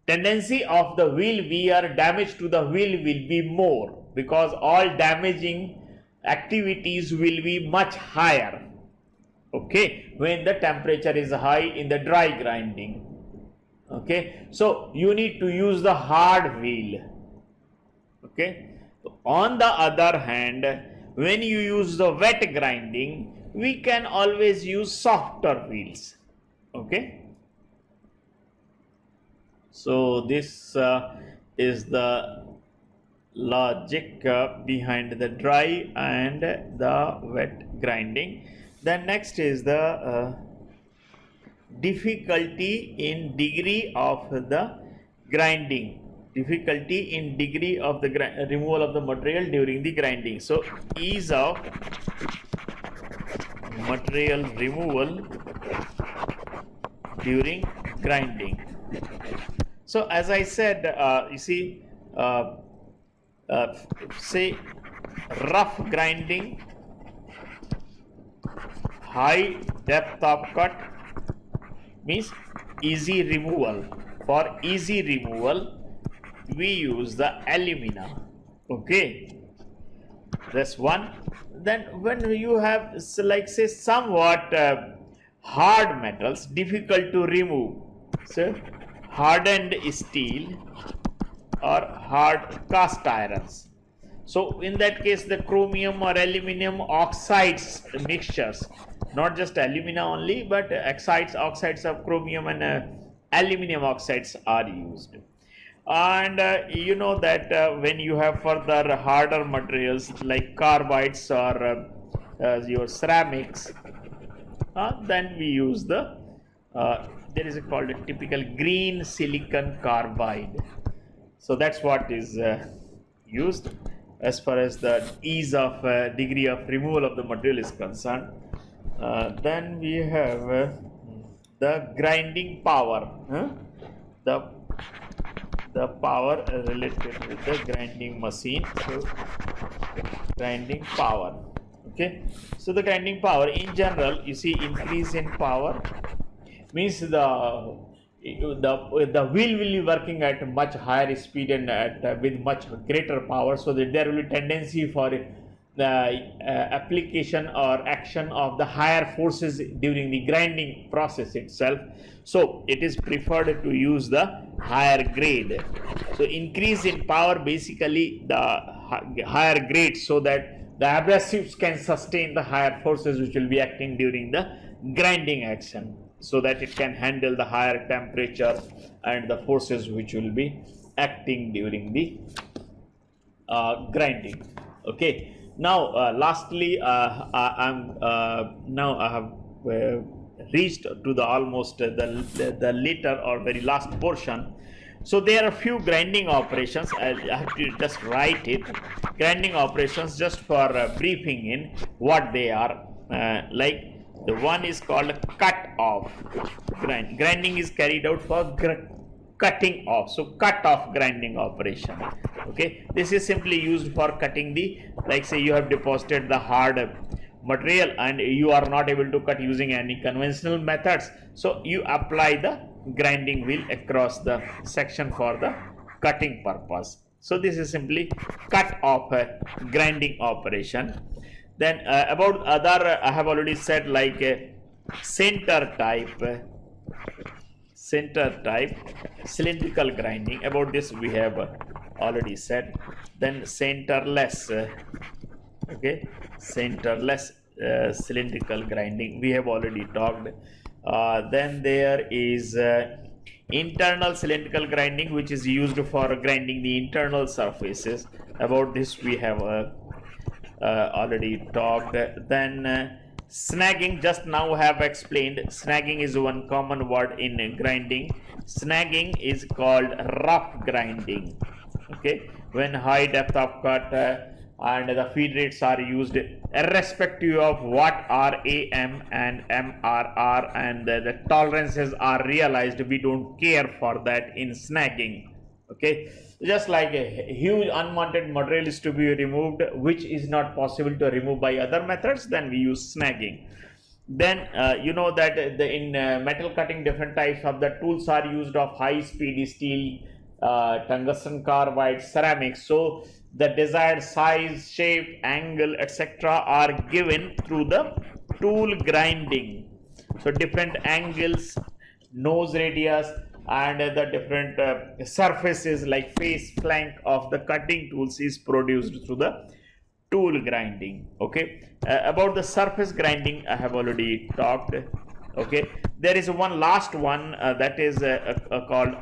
Speaker 1: Tendency of the wheel wear, damage to the wheel will be more, because all damaging activities will be much higher. Okay, when the temperature is high in the dry grinding. Okay, so you need to use the hard wheel. Okay, on the other hand, when you use the wet grinding, we can always use softer wheels. Okay, so this is the logic behind the dry and the wet grinding. Then next is the difficulty in degree of the grinding. Difficulty in degree of the removal of the material during the grinding. So ease of material removal during grinding. So as I said, you see, say rough grinding, high depth of cut means easy removal. For easy removal, we use the alumina. Okay, that's one. Then when you have, like, say, somewhat hard metals, difficult to remove, so hardened steel or hard cast irons. So in that case, the chromium or aluminum oxides mixtures, not just alumina only, but oxides of chromium and aluminum oxides are used. And you know that when you have further harder materials like carbides or your ceramics, then we use the there is called a typical green silicon carbide. So that's what is used as far as the ease of degree of removal of the material is concerned. Then we have the grinding power, the power related with the grinding machine. So grinding power. Okay, so the grinding power in general, you see, increase in power means the wheel will be working at a much higher speed and with much greater power, so that there will be tendency for the application or action of the higher forces during the grinding process itself. So it is preferred to use the higher grade. So increase in power, basically the higher grade, so that the abrasives can sustain the higher forces which will be acting during the grinding action. so that it can handle the higher temperature and the forces which will be acting during the grinding. Okay. Now, lastly, now I have reached to the almost the later or very last portion. So there are a few grinding operations. I have to just write it. Grinding operations, just for briefing in what they are. Like the one is called cut off. Grinding is carried out for cutting off. So cut off grinding operation. Okay, this is simply used for cutting the, like say you have deposited the hard material and you are not able to cut using any conventional methods, so you apply the grinding wheel across the section for the cutting purpose. So this is simply cut off a grinding operation. Then about other, I have already said, like center type cylindrical grinding. About this we have already said. Then centerless, okay, centerless cylindrical grinding, we have already talked. Then there is internal cylindrical grinding, which is used for grinding the internal surfaces. About this we have already talked. Then snagging, just now have explained. Snagging is one common word in grinding. Snagging is called rough grinding. Okay, when high depth of cut and the feed rates are used irrespective of what RAM and MRR and the tolerances are realized, we don't care for that in snagging. Okay, just like a huge unwanted material is to be removed, which is not possible to remove by other methods, then we use snagging. Then you know that in metal cutting, different types of the tools are used of high speed steel, tungsten carbide, ceramics. So the desired size, shape, angle, etc. are given through the tool grinding. So different angles, nose radius, and the different surfaces like face, flank of the cutting tools is produced through the tool grinding. Okay, about the surface grinding I have already talked. Okay, there is one last one that is called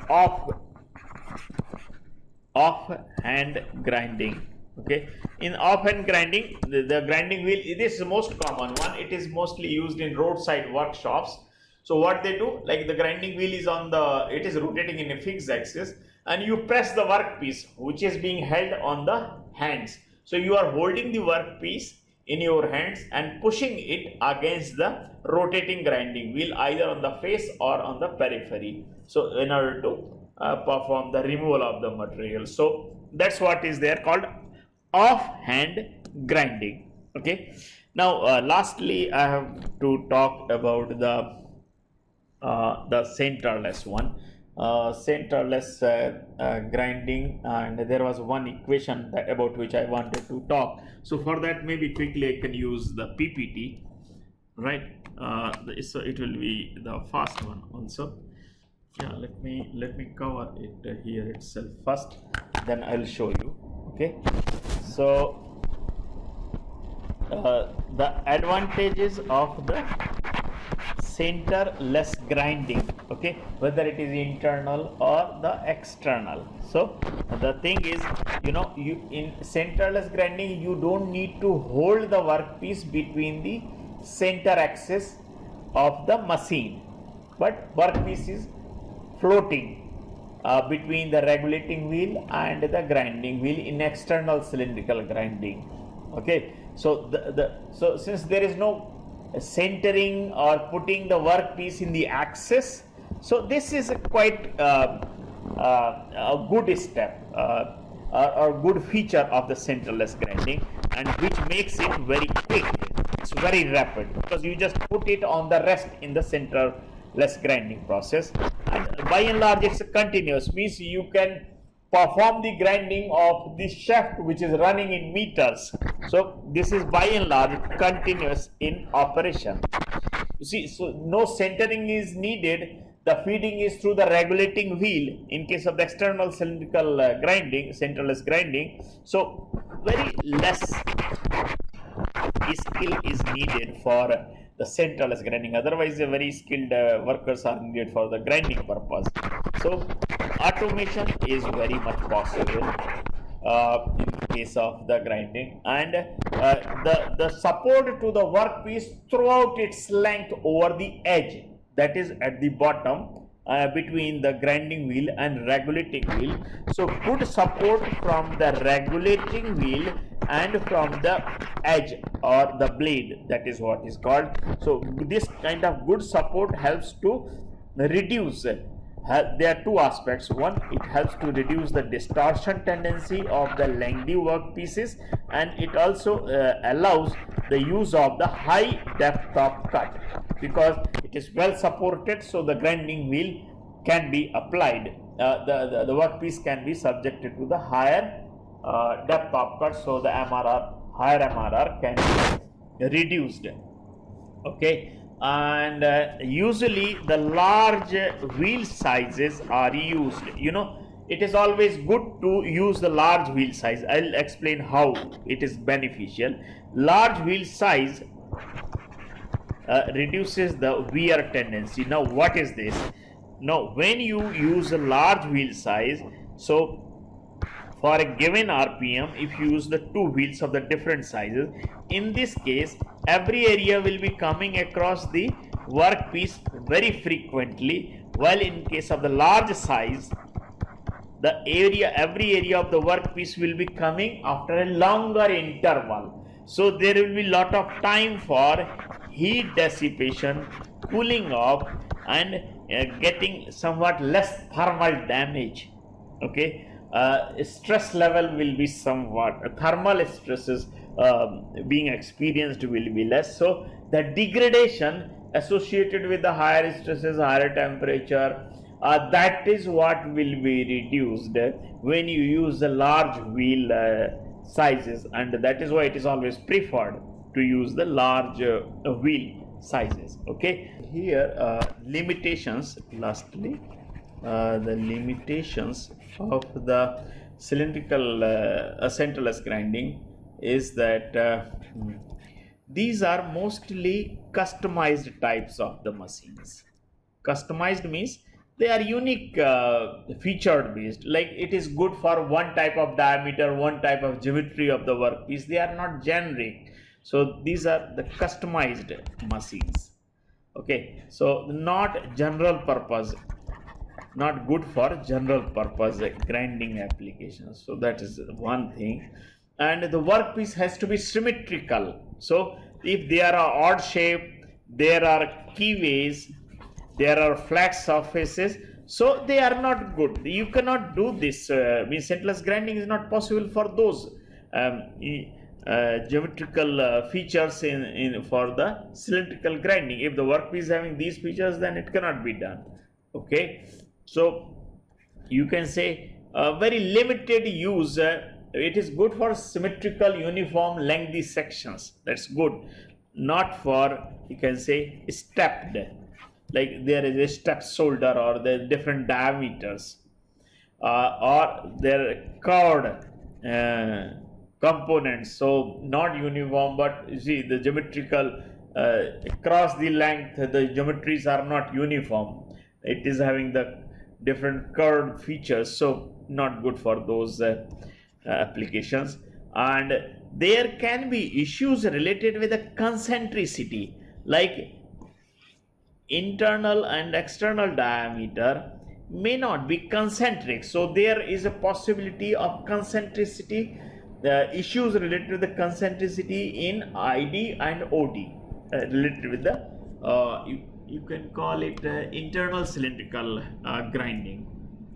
Speaker 1: off-hand grinding. Okay, in off-hand grinding, the grinding wheel, it is the most common one. It is mostly used in roadside workshops. So what they do, like the grinding wheel is on the, it is rotating in a fixed axis, and you press the workpiece which is being held on the hands. So you are holding the workpiece in your hands and pushing it against the rotating grinding wheel, either on the face or on the periphery. So in order to perform the removal of the material. So that's what is there called off-hand grinding. Okay. Now lastly I have to talk about the centerless one. Centerless grinding, and there was one equation that about which I wanted to talk. So for that, maybe quickly I can use the PPT, right? So it will be the fast one also. Yeah, let me cover it here itself first, then I'll show you. Okay, so the advantages of the centerless grinding, okay, whether it is internal or the external. So the thing is, you know, you in centerless grinding you don't need to hold the workpiece between the center axis of the machine, but workpiece is floating between the regulating wheel and the grinding wheel in external cylindrical grinding. Okay, so so since there is no centering or putting the workpiece in the axis, so this is a quite a good step or good feature of the centerless grinding, and which makes it very quick. It's very rapid because you just put it on the rest in the centerless grinding process, and by and large it's continuous, means you can perform the grinding of the shaft which is running in meters. So this is by and large continuous in operation. You see, so no centering is needed. The feeding is through the regulating wheel in case of the external cylindrical grinding, centerless grinding. So very less skill is needed for the centralized grinding. Otherwise, a very skilled workers are needed for the grinding purpose. So automation is very much possible in case of the grinding, and the support to the workpiece throughout its length over the edge, that is at the bottom, between the grinding wheel and regulating wheel. So good support from the regulating wheel and from the edge or the blade, that is what is called. So this kind of good support helps to reduce, there are two aspects. One, it helps to reduce the distortion tendency of the lengthy workpieces, and it also allows the use of the high depth of cut, because it is well supported, so the grinding wheel can be applied, the workpiece can be subjected to the higher depth of cut, so the higher MRR can be reduced. Okay, and usually the large wheel sizes are used. It is always good to use the large wheel size. I'll explain how it is beneficial. Large wheel size reduces the wear tendency. Now what is this? Now when you use a large wheel size, so for a given RPM, if you use the two wheels of the different sizes, in this case every area will be coming across the workpiece very frequently, while in case of the large size, every area of the workpiece will be coming after a longer interval. So there will be lot of time for heat dissipation, cooling off, and getting somewhat less thermal damage. Okay, stress level will be somewhat, thermal stresses being experienced will be less. So the degradation associated with the higher stresses, higher temperature, that is what will be reduced when you use the large wheel sizes, and that is why it is always preferred to use the large wheel sizes. Okay, here limitations, lastly, the limitations of the cylindrical centerless grinding is that these are mostly customized types of the machines. Customized means they are unique, featured based, like it is good for one type of diameter, one type of geometry of the workpiece. They are not generic. So these are the customized machines. Okay, so not general purpose, not good for general purpose grinding applications. So that is one thing. And the workpiece has to be symmetrical. So if there are odd shape, there are keyways, there are flat surfaces, so they are not good. You cannot do this. Centerless grinding is not possible for those geometrical features for the cylindrical grinding. If the workpiece is having these features, then it cannot be done. Okay, so you can say very limited use. It is good for symmetrical, uniform, lengthy sections. That's good. Not for, you can say, stepped, like there is a step shoulder or the different diameters, or there curved components, so not uniform, but you see the geometrical across the length, the geometries are not uniform. It is having the different curved features, so not good for those applications. And there can be issues related with the concentricity, like internal and external diameter may not be concentric, so there is a possibility of concentricity, issues related to the concentricity in ID and OD, related with the you can call it internal cylindrical grinding.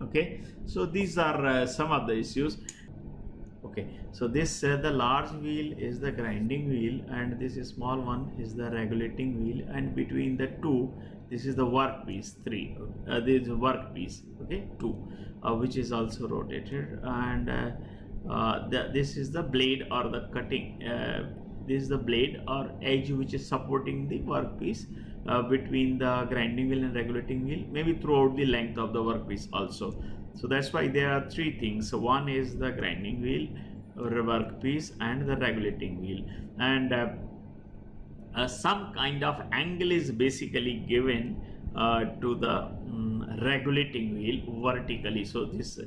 Speaker 1: Okay, so these are some of the issues. Okay, so this the large wheel is the grinding wheel, and this is small one is the regulating wheel, and between the two, this is the workpiece 3. This is workpiece, okay, 2, which is also rotated, and this is the blade or the cutting. This is the blade or edge which is supporting the workpiece between the grinding wheel and regulating wheel, maybe throughout the length of the workpiece also. So that's why there are 3 things. So one is the grinding wheel, workpiece, and the regulating wheel. And some kind of angle is basically given to the regulating wheel vertically. So this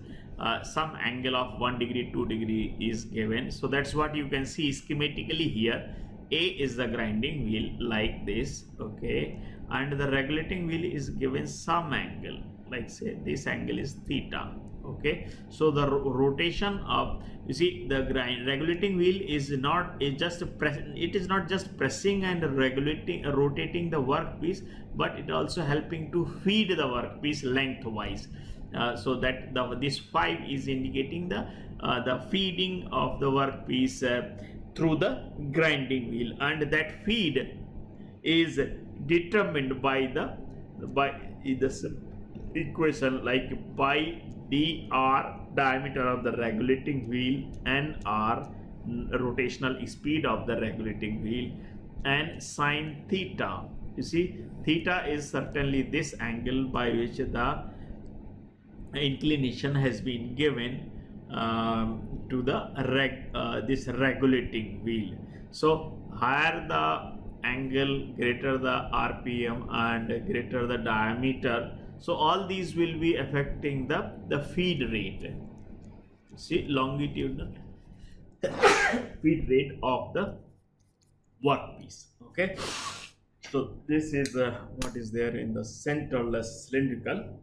Speaker 1: some angle of 1 degree 2 degree is given. So that's what you can see schematically here. A is the grinding wheel like this, okay, and the regulating wheel is given some angle, like say this angle is theta, okay. So the rotation of, you see, the regulating wheel is not it is not just pressing and regulating rotating the workpiece, but it also helping to feed the workpiece lengthwise. So that this 5 is indicating the feeding of the workpiece through the grinding wheel, and that feed is determined by this equation like pi dr, diameter of the regulating wheel, nr, rotational speed of the regulating wheel, and sine theta. You see, theta is certainly this angle by which the inclination has been given to the this regulating wheel. So higher the angle, greater the RPM, and greater the diameter, so all these will be affecting the feed rate. See, longitudinal feed rate of the workpiece, okay. So this is what is there in the centerless cylindrical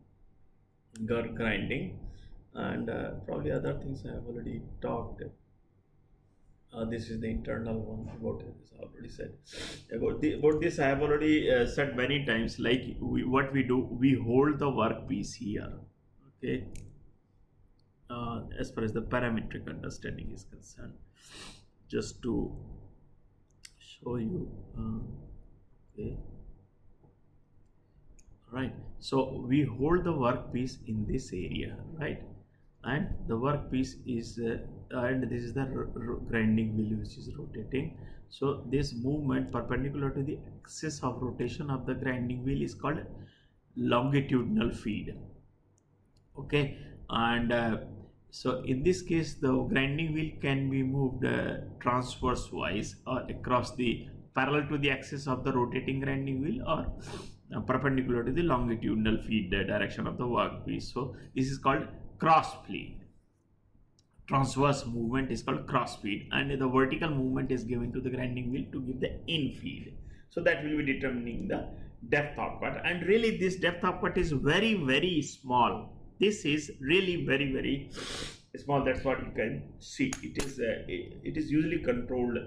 Speaker 1: grinding, and probably other things I have already talked. This is the internal one. About this I already said. About this I have already said many times. Like what we do, we hold the workpiece here, okay. As far as the parametric understanding is concerned, just to show you, okay. Right, so we hold the workpiece in this area, right, and the workpiece is and this is the grinding wheel which is rotating. So this movement perpendicular to the axis of rotation of the grinding wheel is called longitudinal feed, okay. And so in this case the grinding wheel can be moved transverse wise or across the parallel to the axis of the rotating grinding wheel, or perpendicular to the longitudinal feed direction of the workpiece. So this is called cross feed. Transverse movement is called cross feed, and the vertical movement is given to the grinding wheel to give the in feed. So that will be determining the depth of cut, and really this depth of cut is very, very small. This is really very, very small. That's what you can see. It is usually controlled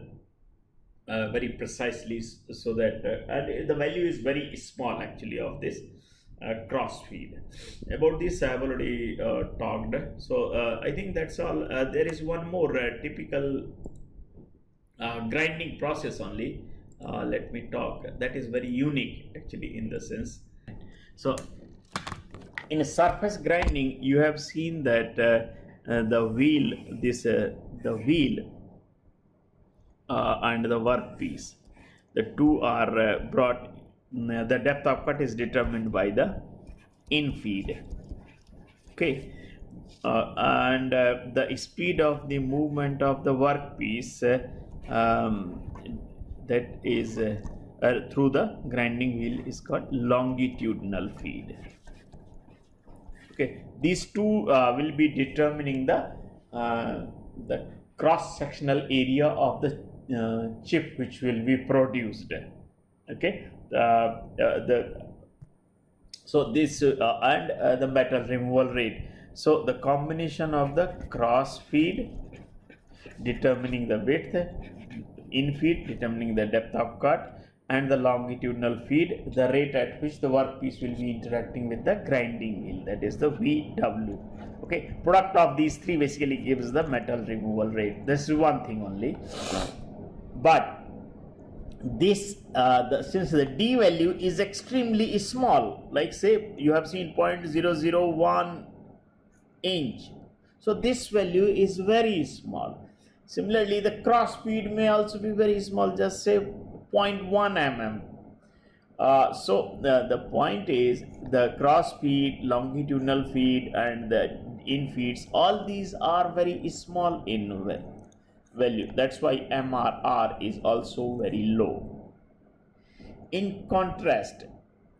Speaker 1: very precisely, so that and the value is very small actually of this cross feed. About this I have already talked. So I think that's all. There is one more typical grinding process only. Let me talk. That is very unique actually in the sense. So in a surface grinding, you have seen that the wheel, the wheel and the workpiece, the two are brought. The depth of cut is determined by the in feed, okay, and the speed of the movement of the workpiece that is through the grinding wheel is called longitudinal feed, okay. These two will be determining the cross sectional area of the chip which will be produced, okay. So this and the metal removal rate. So the combination of the cross feed determining the width, in feed determining the depth of cut, and the longitudinal feed, the rate at which the workpiece will be interacting with the grinding wheel, that is the VW, okay. Product of these three basically gives the metal removal rate. This is one thing only, but this since the D value is extremely small, like say you have seen 0.001 inch, so this value is very small. Similarly, the cross feed may also be very small, just say 0.1 mm. So the point is the cross feed, longitudinal feed, and the in feeds, all these are very small in value. That's why MRR is also very low. In contrast,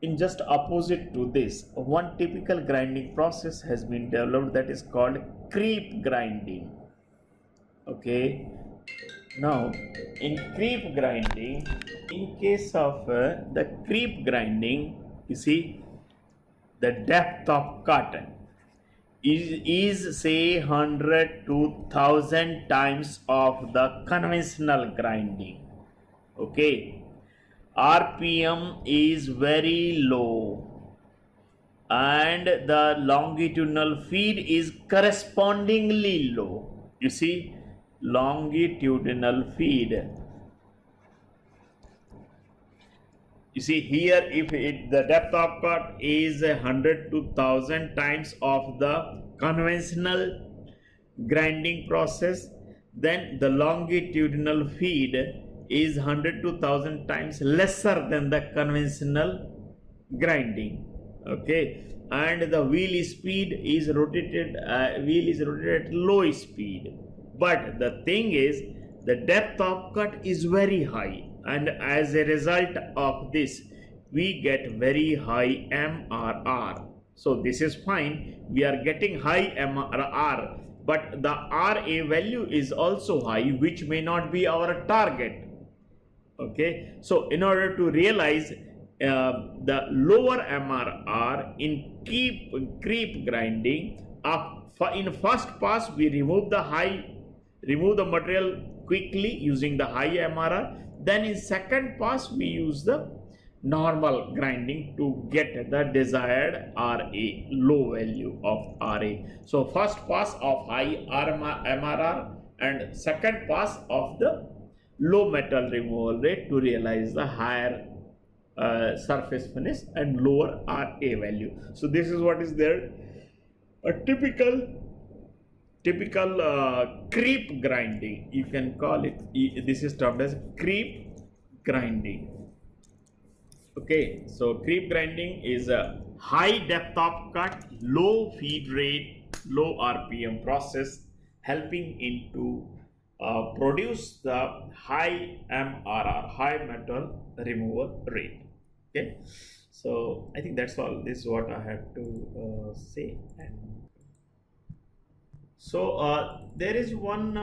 Speaker 1: in just opposite to this, one typical grinding process has been developed that is called creep grinding. Okay, now in creep grinding, in case of the creep grinding, you see the depth of cut is say 100 to 1000 times of the conventional grinding. Okay, RPM is very low and the longitudinal feed is correspondingly low. You see, longitudinal feed. You see here, if the depth of cut is 100 to 1000 times of the conventional grinding process, then the longitudinal feed is 100 to 1000 times lesser than the conventional grinding. Okay, and the wheel speed is rotated at low speed, but the thing is the depth of cut is very high, and as a result of this we get very high MRR. So this is fine, we are getting high MRR, but the RA value is also high, which may not be our target. Okay, so in order to realize the lower MRR in creep grinding, in first pass we remove the material quickly using the high MRR. Then in second pass we use the normal grinding to get the desired RA, low value of RA. So first pass of high MRR and second pass of the low metal removal rate to realize the higher surface finish and lower RA value. So this is what is there. A typical creep grinding, you can call it, this is termed as creep grinding. Okay, so creep grinding is a high depth of cut, low feed rate, low RPM process, helping into produce the high MRR, high metal removal rate. Okay, so I think that's all. This is what I have to say. And so there is one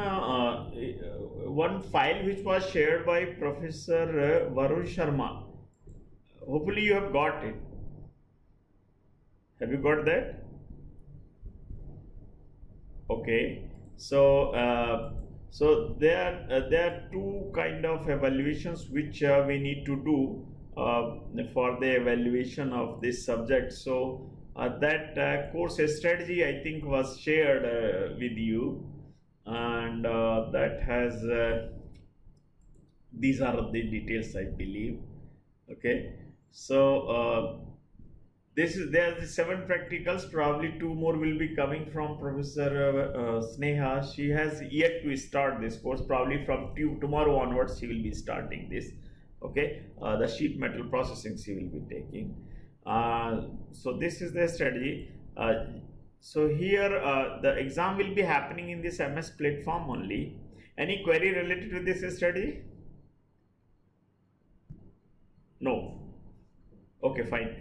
Speaker 1: file which was shared by Professor Varun Sharma. Hopefully you have got it. Have you got that? Okay. So so there are two kind of evaluations which we need to do for the evaluation of this subject. So that course strategy I think was shared with you, and that has these are the details I believe. Okay, so there's the 7 practicals, probably 2 more will be coming from Professor Sneha. She has yet to start this course, probably from tomorrow onwards she will be starting this. Okay, the sheet metal processing she will be taking. So this is the strategy. So here the exam will be happening in this MS platform only. Any query related to this strategy? No. Okay, fine.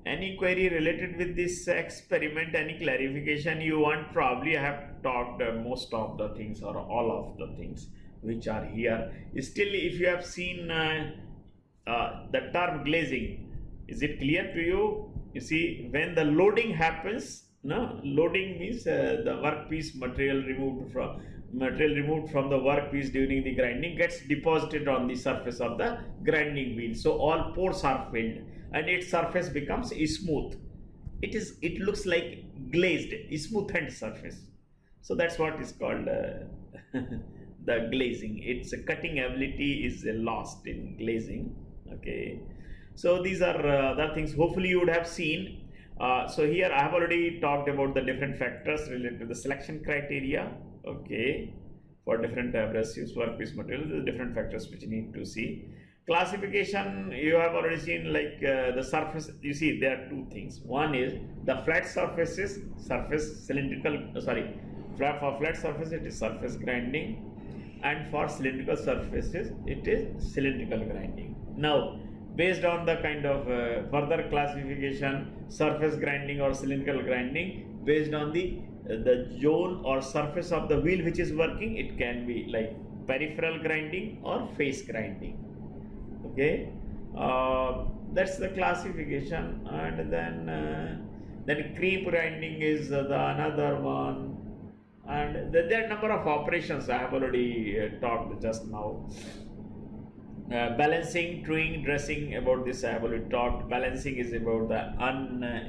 Speaker 1: Any query related with this experiment, any clarification you want? Probably I have talked most of the things or all of the things which are here. Still, if you have seen the term glazing, is it clear to you? You see, when the loading happens, no, loading means the workpiece material removed from the workpiece during the grinding gets deposited on the surface of the grinding wheel. So all pores are filled and its surface becomes smooth. It looks like glazed, smoothened surface. So that's what is called the glazing. Its cutting ability is lost in glazing. Okay, so these are the things hopefully you would have seen. So here I have already talked about the different factors related to the selection criteria. Okay, for different abrasives, workpiece materials, the different factors which you need to see. Classification, you have already seen, like the surface. You see there are 2 things. One is the flat surfaces, cylindrical, for flat surface it is surface grinding, and for cylindrical surfaces it is cylindrical grinding. Now based on the kind of further classification, surface grinding or cylindrical grinding, based on the zone or surface of the wheel which is working, it can be like peripheral grinding or face grinding. Okay, that's the classification. And then creep grinding is the another one. And there are number of operations I have already talked just now. Balancing, truing, dressing, about this I have already talked. Balancing is about the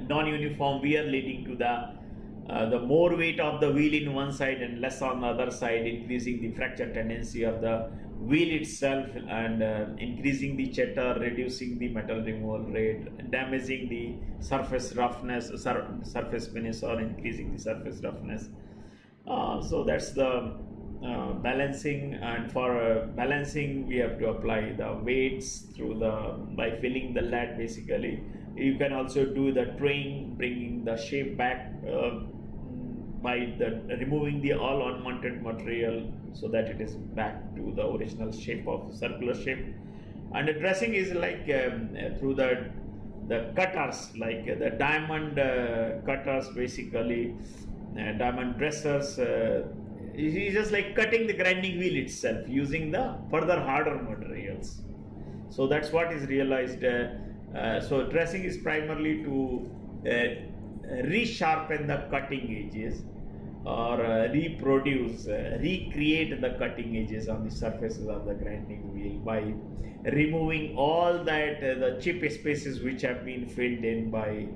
Speaker 1: non-uniform wear leading to the more weight of the wheel in one side and less on the other side, increasing the fracture tendency of the wheel itself, and increasing the chatter, reducing the metal removal rate, damaging the surface roughness, surface finish, or increasing the surface roughness. So that's the balancing. And for balancing, we have to apply the weights through by filling the lead basically. You can also do the truing, bringing the shape back by removing the all unwanted material so that it is back to the original shape of circular shape. And the dressing is like through the cutters, like the diamond cutters basically, diamond dressers. It's just like cutting the grinding wheel itself using the further harder materials. So that's what is realized. So dressing is primarily to resharpen the cutting edges, or reproduce, recreate the cutting edges on the surfaces of the grinding wheel by removing all that the chip spaces which have been filled in by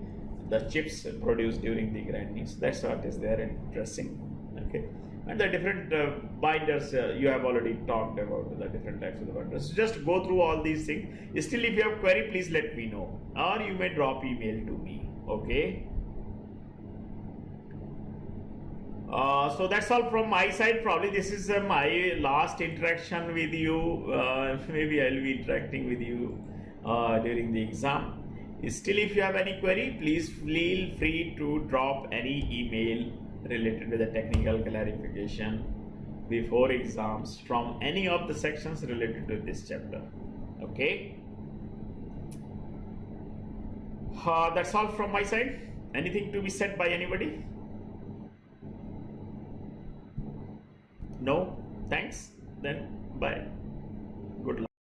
Speaker 1: the chips produced during the grinding. So that's what is there in dressing. Okay. And the different binders, you have already talked about the different types of the binders. So just go through all these things. Still, if you have query, please let me know, or you may drop email to me. Okay. So that's all from my side. Probably this is my last interaction with you. Maybe I'll be interacting with you during the exam. Still, if you have any query, please feel free to drop any email related to the technical clarification before exams from any of the sections related to this chapter. Okay. That's all from my side. Anything to be said by anybody? No? Thanks. Then bye.